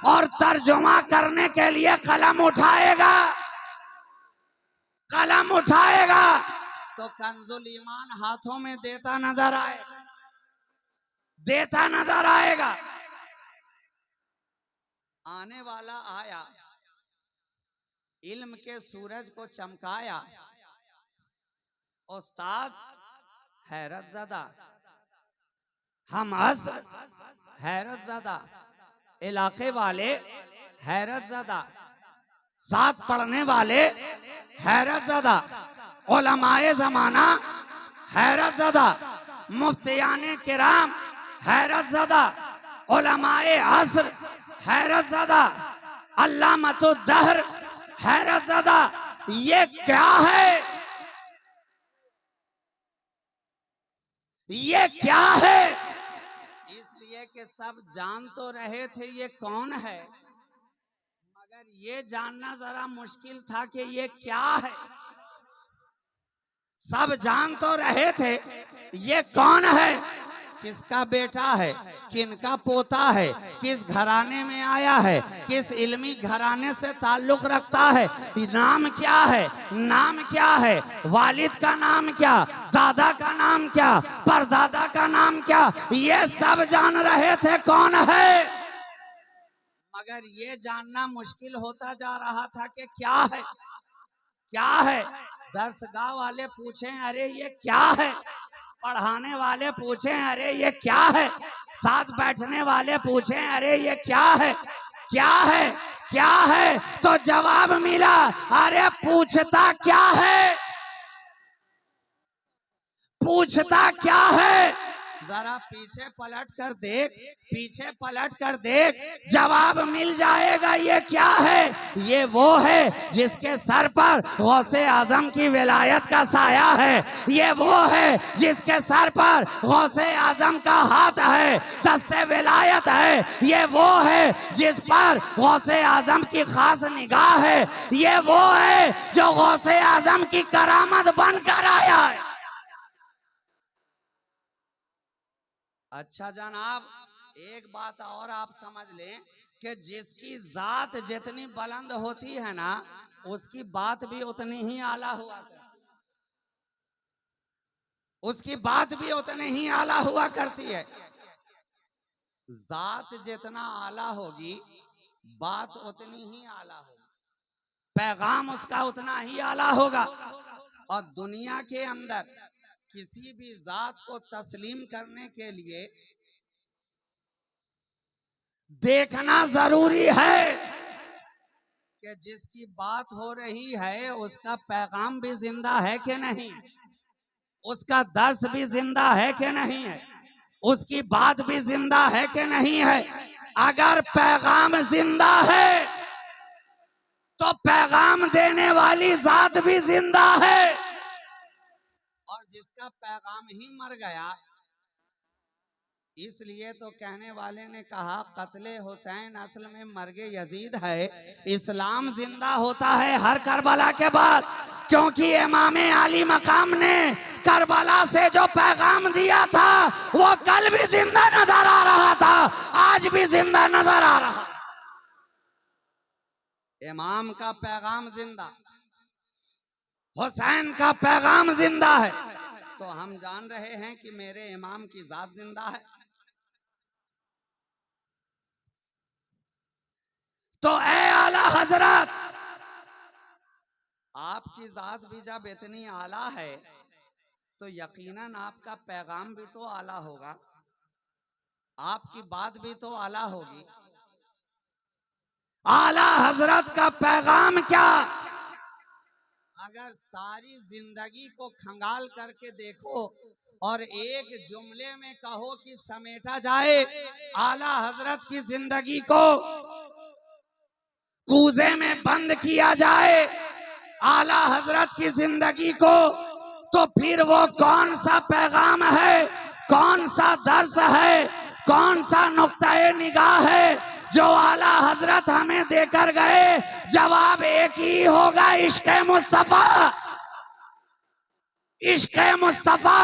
और तर्जुमा करने के लिए कलम उठाएगा तो कंजुल ईमान हाथों में देता नजर आएगा। आने वाला आया, इल्म के सूरज को चमकाया, उस्ताद हैरत ज़दा, हम हैरत ज़दा, इलाके वाले हैरत ज़दा, साथ पढ़ने वाले हैरत ज़दा, उलमाए ज़माना हैरत ज़दा, मुफ्तियाने किराम हैरत ज़दा, उलमाए असर हैरत ज़दा, अल्लामतुद्दहर हैरत ज़दा। ये क्या है? इसलिए कि सब जान तो रहे थे ये कौन है, मगर ये जानना जरा मुश्किल था कि ये क्या है। सब जान तो रहे थे ये कौन है, किसका बेटा है, किनका पोता है, किस घराने में आया है, किस इल्मी घराने से ताल्लुक रखता है, नाम क्या है, वालिद का नाम क्या, दादा का नाम क्या, परदादा का नाम क्या, ये सब जान रहे थे कौन है। मगर ये जानना मुश्किल होता जा रहा था कि क्या है। दर्सगाह वाले पूछें अरे ये क्या है, पढ़ाने वाले पूछें अरे ये क्या है, साथ बैठने वाले पूछें अरे ये क्या है, तो जवाब मिला अरे पूछता क्या है। जरा पीछे पलट कर देख, जवाब मिल जाएगा। ये क्या है? ये वो है जिसके सर पर गौसे आजम की विलायत का साया है। ये वो है जिसके सर पर गौसे आजम का हाथ है, दस्ते विलायत है। ये वो है जिस पर गौसे आजम की खास निगाह है। ये वो है जो गौसे आजम की करामत बनकर आया है। अच्छा जनाब, एक बात और आप समझ लें कि जिसकी जात जितनी बुलंद होती है ना, उसकी बात भी उतनी ही आला हुआ करती है। जात जितना आला होगी, बात उतनी ही आला होगी, पैगाम उसका उतना ही आला होगा। और दुनिया के अंदर किसी भी जात को तस्लीम करने के लिए देखना जरूरी है कि जिसकी बात हो रही है उसका पैगाम भी जिंदा है कि नहीं, उसका दर्स भी जिंदा है कि नहीं है, उसकी बात भी जिंदा है कि नहीं है। अगर पैगाम जिंदा है तो पैगाम देने वाली जात भी जिंदा है। और जिसका पैगाम ही मर गया, इसलिए तो कहने वाले ने कहा कत्ले हुसैन असल में मर्गे यजीद है। इस्लाम जिंदा होता है हर करबला के बाद, क्योंकि इमाम आली मकाम ने करबला से जो पैगाम दिया था वो कल भी जिंदा नजर आ रहा था, आज भी जिंदा नजर आ रहा। इमाम का पैगाम जिंदा, हुसैन का पैगाम जिंदा है। तो हम जान रहे हैं कि मेरे इमाम की जात जिंदा है। तो ए आला हजरत, आपकी जात भी जब इतनी आला है तो यकीनन आपका पैगाम भी तो आला होगा, आपकी बात भी तो आला होगी। आला हजरत का पैगाम क्या? अगर सारी जिंदगी को खंगाल करके देखो और एक जुमले में कहो कि समेटा जाए आला हजरत की जिंदगी को, कूजे में बंद किया जाए आला हजरत की जिंदगी को, तो फिर वो कौन सा पैगाम है, कौन सा दर्स है, कौन सा नुक्ता निगाह है जो आला हजरत हमें देकर गए? जवाब एक ही होगा, इश्क मुस्तफा, इश्क मुस्तफा।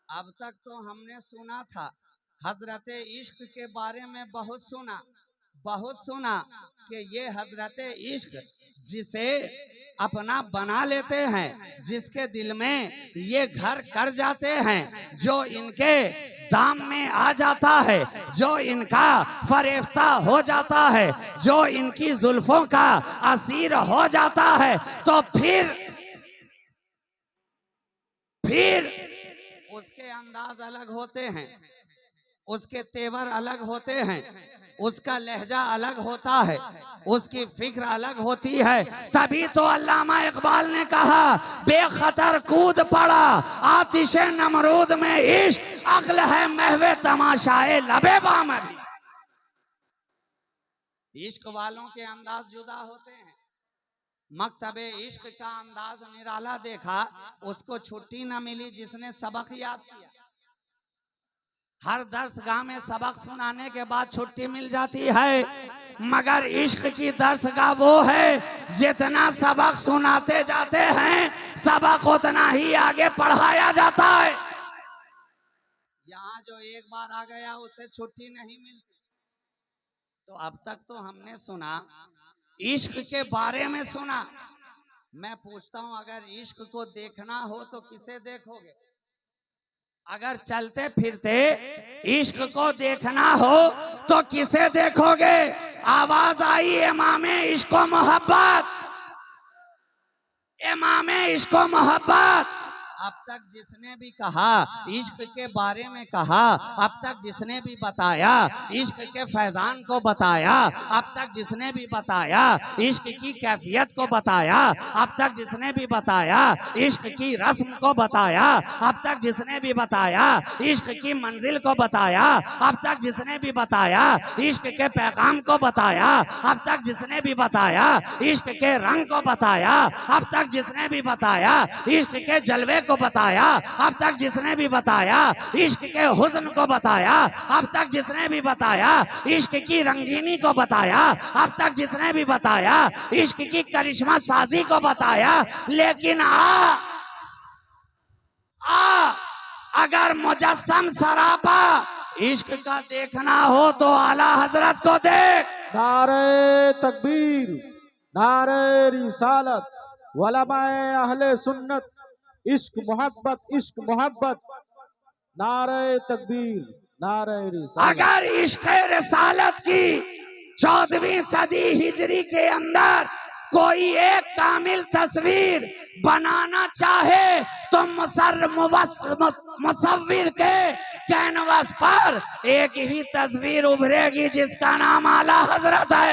अब तक तो हमने सुना था हजरत इश्क के बारे में, बहुत सुना कि ये हजरत इश्क जिसे अपना बना लेते हैं, जिसके दिल में ये घर कर जाते हैं, जो इनके दाम में आ जाता है, जो इनका फरेफ्ता हो जाता है, जो इनकी जुल्फों का असीर हो जाता है, तो फिर उसके अंदाज अलग होते हैं, उसके तेवर अलग होते हैं, उसका लहजा अलग होता है, उसकी फिक्र अलग होती है। तभी तो अल्लामा इकबाल ने कहा, बेखतर कूद पड़ा आतिशे नमरूद में इश्क, अक्ल है महवे तमाशाए लबे बामरी। इश्क वालों के अंदाज जुदा होते हैं। मकतबे इश्क का अंदाज निराला देखा, उसको छुट्टी न मिली जिसने सबक याद किया। हर दर्सगाह में सबक सुनाने के बाद छुट्टी मिल जाती है, मगर इश्क की दर्सगाह वो है जितना सबक सुनाते जाते हैं सबक उतना ही आगे पढ़ाया जाता है। यहाँ जो एक बार आ गया उसे छुट्टी नहीं मिलती। तो अब तक तो हमने सुना, इश्क के बारे में सुना। मैं पूछता हूं, अगर इश्क को देखना हो तो किसे देखोगे? अगर चलते फिरते इश्क को देखना हो तो किसे देखोगे? आवाज आई, इमामे इश्को मोहब्बत, इमामे इश्को मोहब्बत। अब तक जिसने भी कहा इश्क के बारे में कहा, अब तक जिसने भी बताया इश्क के फैजान को बताया, अब तक जिसने भी बताया इश्क की कैफियत को बताया, अब तक जिसने भी बताया इश्क की रस्म को बताया, अब तक जिसने भी बताया इश्क की मंजिल को बताया, अब तक जिसने भी बताया इश्क के पैगाम को बताया, अब तक जिसने भी बताया इश्क के रंग को बताया, अब तक जिसने भी बताया इश्क के जलवे को बताया, अब तक जिसने भी बताया इश्क के हुस्न को बताया, अब तक जिसने भी बताया इश्क की रंगीनी को बताया, अब तक जिसने भी बताया इश्क की करिश्मा साजी को बताया। लेकिन अगर मुजस्सम सरापा इश्क का देखना हो तो आला हजरत को देख। नारे तकबीर, नारे रिसालत, वलमाए अहले सुन्नत, इश्क मोहब्बत, इश्क मोहब्बत, नारे तकबीर, नारे रिसालत। अगर इश्क रिसालत की 14वीं सदी हिजरी के अंदर कोई एक कामिल तस्वीर बनाना चाहे तो मुसव्विर के कैनवस पर एक ही तस्वीर उभरेगी जिसका नाम आला हजरत है।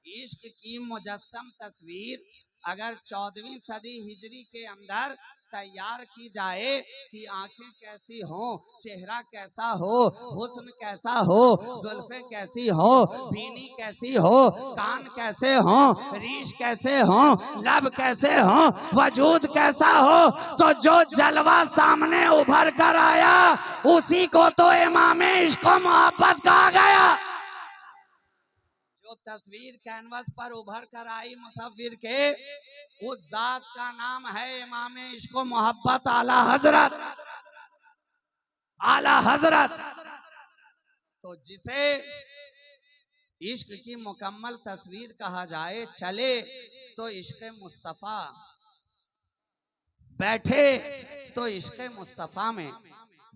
इश्क की मुजस्सम तस्वीर अगर 14वीं सदी हिजरी के अंदर तैयार की जाए कि आंखें कैसी हो, चेहरा कैसा हो, हुस्न कैसा हो, जुल्फें कैसी हो, बीनी कैसी हो, कान कैसे हो, रीश कैसे हो, लब कैसे हो, वजूद कैसा हो, तो जो जलवा सामने उभर कर आया उसी को तो इमामे इश्क मोहब्बत कहा गया। जो तस्वीर कैनवस पर उभर कर आई मुसव्विर के, उस जात का नाम है इमामे इश्क मोहब्बत आला हजरत, आला हजरत। तो जिसे इश्क की मुकम्मल तस्वीर कहा जाए, चले तो इश्क मुस्तफा, बैठे तो इश्क मुस्तफा में,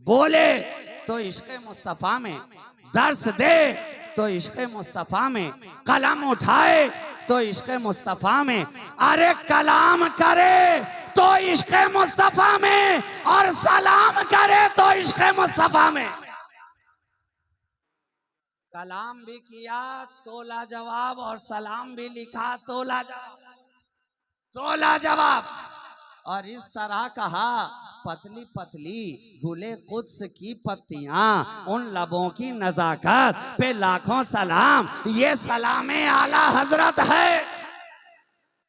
बोले तो इश्क मुस्तफा में, दर्श दे तो इश्क मुस्तफा में, कलम उठाए तो इश्क मुस्तफा में, अरे कलाम करे तो इश्क मुस्तफा में, और सलाम करे तो इश्क मुस्तफा में। कलाम भी किया तो लाजवाब, और सलाम भी लिखा तो लाजवाब, तो लाजवाब। और इस तरह कहा, पतली पतली गुले कुद्स की पत्तियां, उन लबों की नजाकत पे लाखों सलाम। ये सलामे आला हजरत है,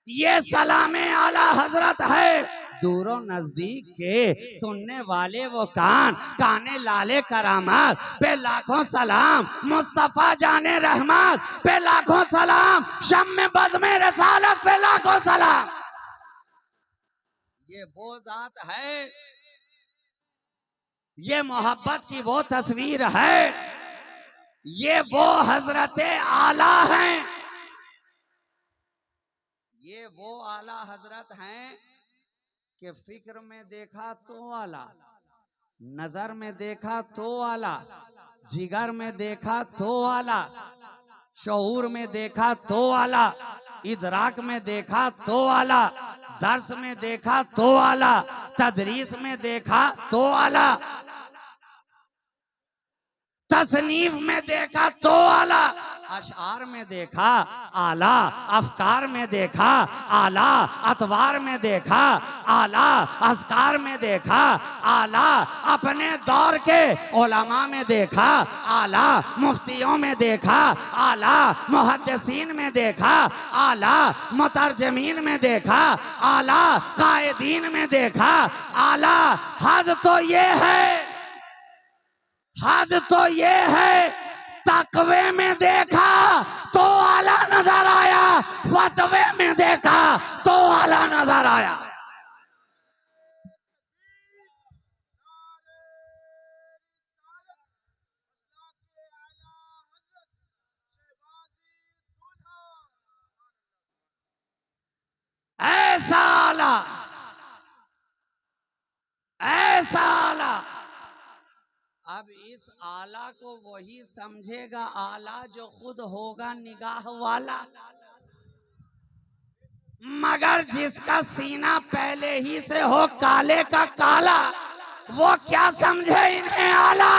ये सलामे आला हजरत है। दूरों नजदीक के सुनने वाले वो कान, काने लाले करामत पे लाखों सलाम। मुस्तफा जाने रहमत पे लाखों सलाम। शम्मे बज़्मे रसालत पे लाखों सलाम। ये वो जात है, ये मोहब्बत की वो तस्वीर है, ये वो हजरत आला हैं, ये वो आला हजरत हैं कि फिक्र में देखा तो आला, नजर में देखा तो आला, जिगर में देखा तो आला, शऊर में देखा तो आला, इदराक में देखा तो आला, दर्स में देखा तो आला, तदरीस में देखा तो आला, तसनीफ में देखा तो आला, अशआर में देखा आला, अफकार में देखा आला, अतवार में देखा आला, अस्कार में देखा आला, अपने दौर के उलमा में देखा आला, मुफ्तियों में देखा आला, मुहद्दिसीन में देखा आला, मुतरजमीन में देखा आला, कायदीन में देखा आला। हद तो ये है, हद तो ये है, तकवे में देखा तो आला नजर आया, फतवे में देखा तो आला नजर आया। ऐसा आला, ऐसा आला। अब इस आला को वही समझेगा आला जो खुद होगा निगाह वाला, मगर जिसका सीना पहले ही से हो काले का काला, वो क्या समझे इन्हें आला।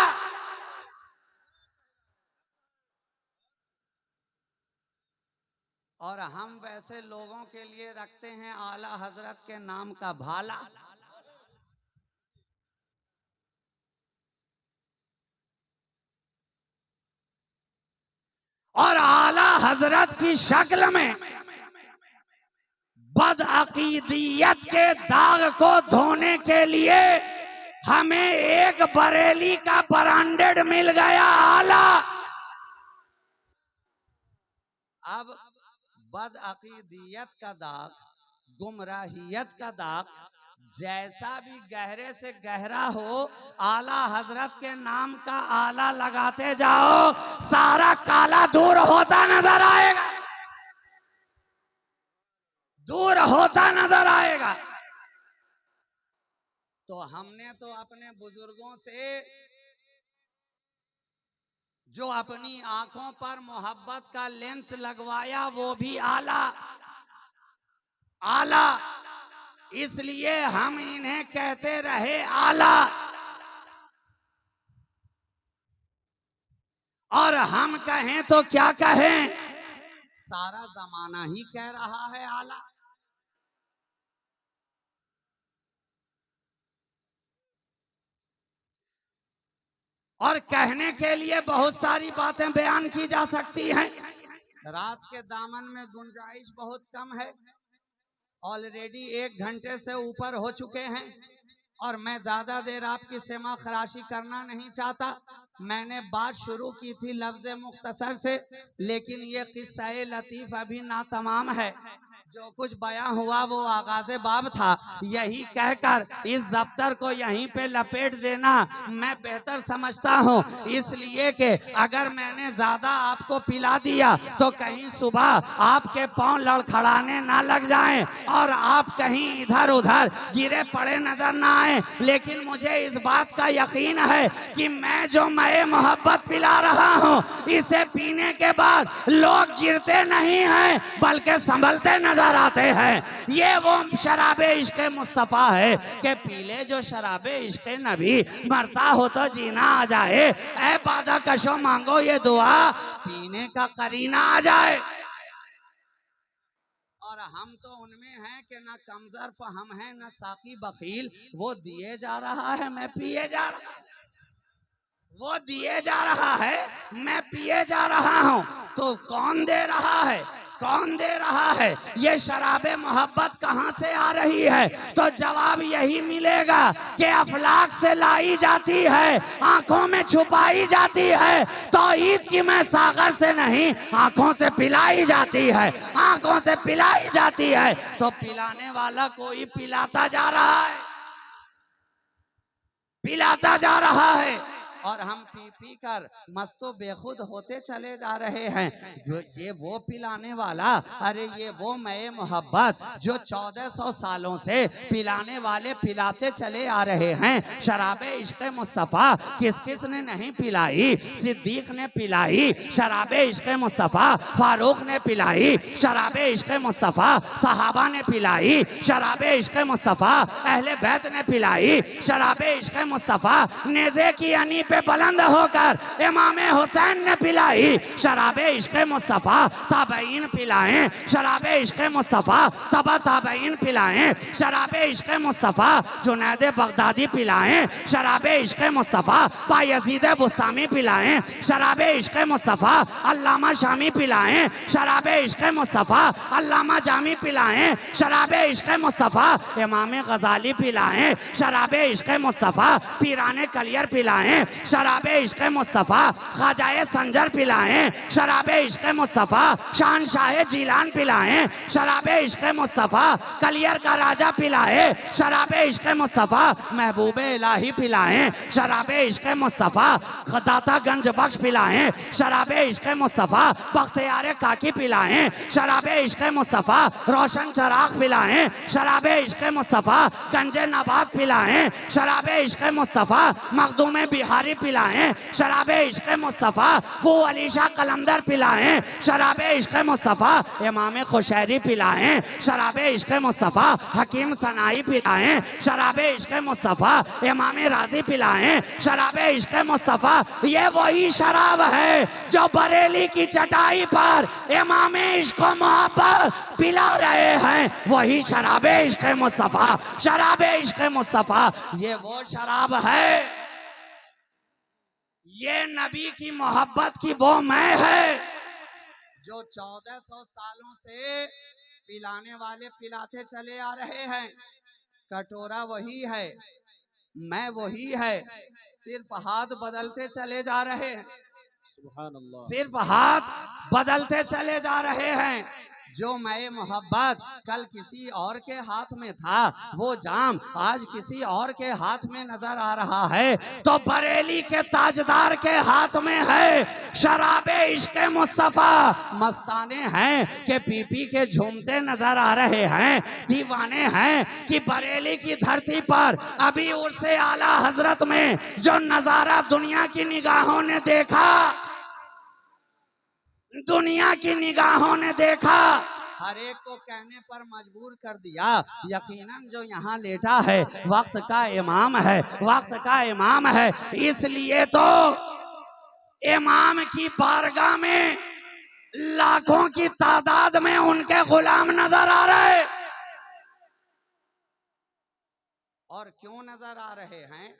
और हम वैसे लोगों के लिए रखते हैं आला हजरत के नाम का भाला। और आला हजरत की शक्ल में बदअकीदियत के दाग को धोने के लिए हमें एक बरेली का ब्रांडेड मिल गया आला। अब बदअकीदियत का दाग, गुमराहियत का दाग जैसा भी गहरे से गहरा हो, आला हजरत के नाम का आला लगाते जाओ, सारा काला दूर होता नजर आएगा, दूर होता नजर आएगा। तो हमने तो अपने बुजुर्गों से जो अपनी आंखों पर मोहब्बत का लेंस लगवाया वो भी आला, आला, इसलिए हम इन्हें कहते रहे आला। और हम कहें तो क्या कहें, सारा जमाना ही कह रहा है आला। और कहने के लिए बहुत सारी बातें बयान की जा सकती हैं। रात के दामन में गुंजाइश बहुत कम है, ऑलरेडी 1 घंटे से ऊपर हो चुके हैं और मैं ज्यादा देर आपकी सेमा खराशी करना नहीं चाहता। मैंने बात शुरू की थी लफ्ज़ मुख्तसर से, लेकिन ये किस्सा लतीफ अभी ना तमाम है। जो कुछ बयां हुआ वो आगाज़े बाब था। यही कहकर इस दफ्तर को यहीं पे लपेट देना मैं बेहतर समझता हूँ, इसलिए कि अगर मैंने ज्यादा आपको पिला दिया तो कहीं सुबह आपके पांव लड़खड़ाने ना लग जाएं और आप कहीं इधर उधर गिरे पड़े नजर ना आए। लेकिन मुझे इस बात का यकीन है कि मैं जो मए मोहब्बत पिला रहा हूँ, इसे पीने के बाद लोग गिरते नहीं हैं बल्कि संभलते नजर आते हैं। ये वो शराबे इश्क मुस्तफा है कि पीले जो शराबे इश्क नबी, मरता हो तो जीना आ जाए। ऐ बादा कशो मांगो ये दुआ, पीने का करीना आ जाए। और हम तो उनमें हैं कि ना कमजर्फ हम हैं ना साकी बखील। वो दिए जा रहा है मैं पिए जा रहा, वो दिए जा रहा है मैं पिए जा रहा हूँ। तो कौन दे रहा है, कौन दे रहा है? ये शराबे मोहब्बत कहाँ से आ रही है? तो जवाब यही मिलेगा कि अफलाक से लाई जाती है, आंखों में छुपाई जाती है। तौहीद की मैं सागर से नहीं, आंखों से पिलाई जाती है, आंखों से पिलाई जाती है। तो पिलाने वाला कोई पिलाता जा रहा है, पिलाता जा रहा है और हम पी पी कर मस्तो बेखुद होते चले जा रहे हैं। जो ये वो पिलाने वाला, अरे ये वो मए मोहब्बत जो 1400 सालों से पिलाने वाले पिलाते चले आ रहे हैं। शराबे इश्क मुस्तफ़ा किस किस ने नहीं पिलाई? सिद्दीक ने पिलाई शराबे इश्क मुस्तफ़ा, फारूक ने पिलाई शराबे इश्क मुस्तफ़ा, सहाबा ने पिलाई शराबे इश्क मुस्तफ़ा, अहले बैत ने पिलाई शराबे इश्क मुस्तफ़ा, नेज़े की यानी पे बुलंद होकर इमाम हुसैन ने पिलाई शराबे इश्क मुस्तफ़ा। ताबईन पिलाएं शराबे इश्क मुस्तफ़ा, तबा ताबईन पिलाएं शराबे इश्क मुस्तफ़ा, जुनैद बगदादी पिलाएं शराबे इश्क मुस्तफ़ा, बायज़ीद बुस्तामी पिलाएं शराबे इश्क मुस्तफ़ा, अल्लामा शामी पिलाएं शराबे इश्क मुस्तफ़ा, अल्लामा जामी पिलाएं शराबे इश्क मुस्तफ़ा, इमाम गजाली पिलाएं शराबे इश्क मुस्तफ़ा, पीराने कलियर पिलाएं शराबे इश्क मुस्तफ़ा, ख्वाजाए संजर पिलाएं शराबे इश्क मुस्तफ़ा, शाहनशाह जीलान पिलाएं शराबे इश्क मुस्तफ़ा, कलियर का राजा पिलाए शराबे इश्क मुस्तफ़ा, महबूबे इलाही पिलाएं शराबे इश्क मुस्तफ़ा, दाता गंज बख्श पिलाएं शराबे इश्क मुस्तफ़ा, बख्तियार काकी पिलाएं शराबे इश्क मुस्तफ़ा, रोशन चराग पिलाएं शराबे इश्क मुस्तफ़ा, गंजे नबात पिलाएं शराबे इश्क मुस्तफ़ा, मखदूम बिहारी पिलाएं शराबे इश्क मुस्तफ़ा, वो अली शाह कलंदर पिलाएं शराबे इश्क मुस्तफ़ा, इमाम खुशैरी पिलाएं शराबे इश्क मुस्तफ़ा, हकीम सनाई पिलाएं शराबे इश्क मुस्तफ़ा, इमाम राजी पिलाएं शराबे इश्क मुस्तफ़ा। ये वही शराब है जो बरेली की चटाई पर इमाम इश्क मोहब्बत पिला रहे हैं, वही शराबे इश्क मुस्तफ़ा, शराबे इश्क मुस्तफ़ा। ये वो शराब है, ये नबी की मोहब्बत की वो मैं है जो 1400 सालों से पिलाने वाले पिलाते चले आ रहे हैं। कटोरा वही है, मैं वही है, सिर्फ हाथ बदलते चले जा रहे हैं, सुभान अल्लाह। सिर्फ हाथ बदलते चले जा रहे हैं। जो मैं मोहब्बत कल किसी और के हाथ में था, वो जाम आज किसी और के हाथ में नजर आ रहा है, तो बरेली के ताजदार के हाथ में है शराबे इश्क मुस्तफा। मस्ताने हैं कि पी पी के झूमते नजर आ रहे हैं, दीवाने हैं कि बरेली की धरती पर अभी उर्से आला हजरत में जो नजारा दुनिया की निगाहों ने देखा, दुनिया की निगाहों ने देखा, हर एक को कहने पर मजबूर कर दिया। यकीनन जो यहाँ लेटा है वक्त का इमाम है, वक्त का इमाम है, इसलिए तो इमाम की बारगाह में लाखों की तादाद में उनके गुलाम नजर आ रहे। और क्यों नजर आ रहे हैं?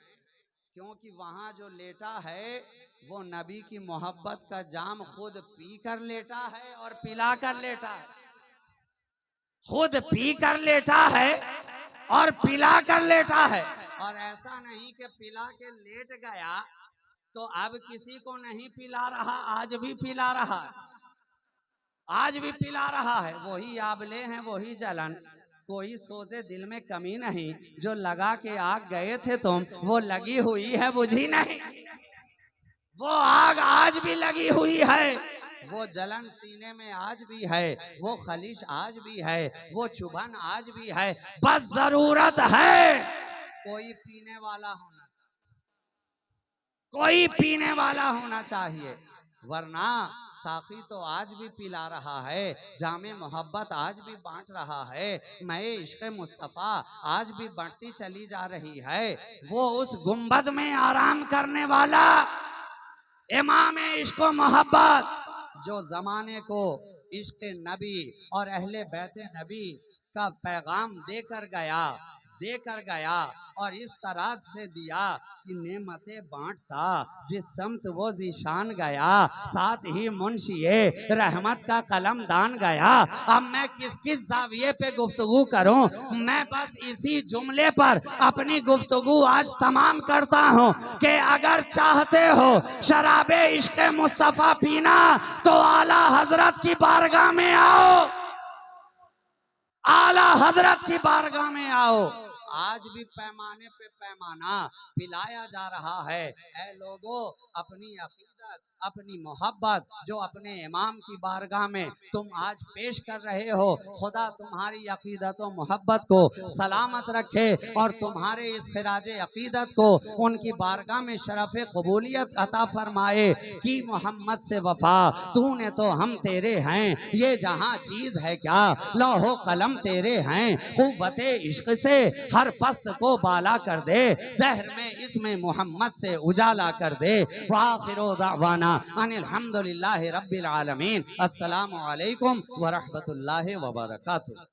क्योंकि वहां जो लेटा है वो नबी की मोहब्बत का जाम खुद पी कर लेटा है और पिला कर लेटा है, खुद पी कर लेटा है और पिला कर लेटा है। और ऐसा नहीं कि पिला के लेट गया तो अब किसी को नहीं पिला रहा, आज भी पिला रहा है, आज भी पिला रहा है। वही आबले हैं, वही जलन, कोई सोचे दिल में कमी नहीं। जो लगा के आग गए थे तुम, वो लगी हुई है बुझी नहीं। वो आग आज भी लगी हुई है, वो जलन सीने में आज भी है, वो खलिश आज भी है, वो चुभन आज भी है। बस जरूरत है कोई पीने वाला होना, कोई पीने वाला होना चाहिए। वरना साकी तो आज भी पिला रहा है, जामे मोहब्बत आज भी बांट रहा है, मैं इश्क मुस्तफ़ा आज भी बढ़ती चली जा रही है। वो उस गुंबद में आराम करने वाला इमाम इश्क मोहब्बत, जो जमाने को इश्क नबी और अहले बैत नबी का पैगाम देकर गया और इस तरह से दिया कि नेमतें बांटता जिस समत वो जीशान गया, साथ ही मुंशिए रहमत का कलम दान गया। अब मैं किस किस जाविये पे गुफ्तगू करूं, मैं बस इसी जुमले पर अपनी गुफ्तगू आज तमाम करता हूं कि अगर चाहते हो शराबे इश्क मुस्तफ़ा पीना तो आला हजरत की बारगाह में आओ, आला हजरत की बारगाह में आओ। आज भी पैमाने पे पैमाना पिलाया जा रहा है। ऐ लोगों, अपनी अकीदत, अपनी मोहब्बत जो अपने इमाम की बारगाह में तुम आज पेश कर रहे हो, खुदा तुम्हारी अकीदत और मोहब्बत को सलामत रखे और तुम्हारे इस खिराज अकीदत को उनकी बारगाह में शरफ कबूलियत अता फरमाए कि मोहम्मद से वफा तूने तो हम तेरे हैं, ये जहां चीज है क्या लौहो कलम तेरे हैं, कुव्वते इश्क से हर पस्त को बाला कर दे, दहर में इसमें मोहम्मद से उजाला कर दे। वाखिरो दावाना अनिल हम्दुलिल्लाहि रब्बिल आलमीन। अस्सलामु अलैकुम व रहमतुल्लाहि व बरकातुहू।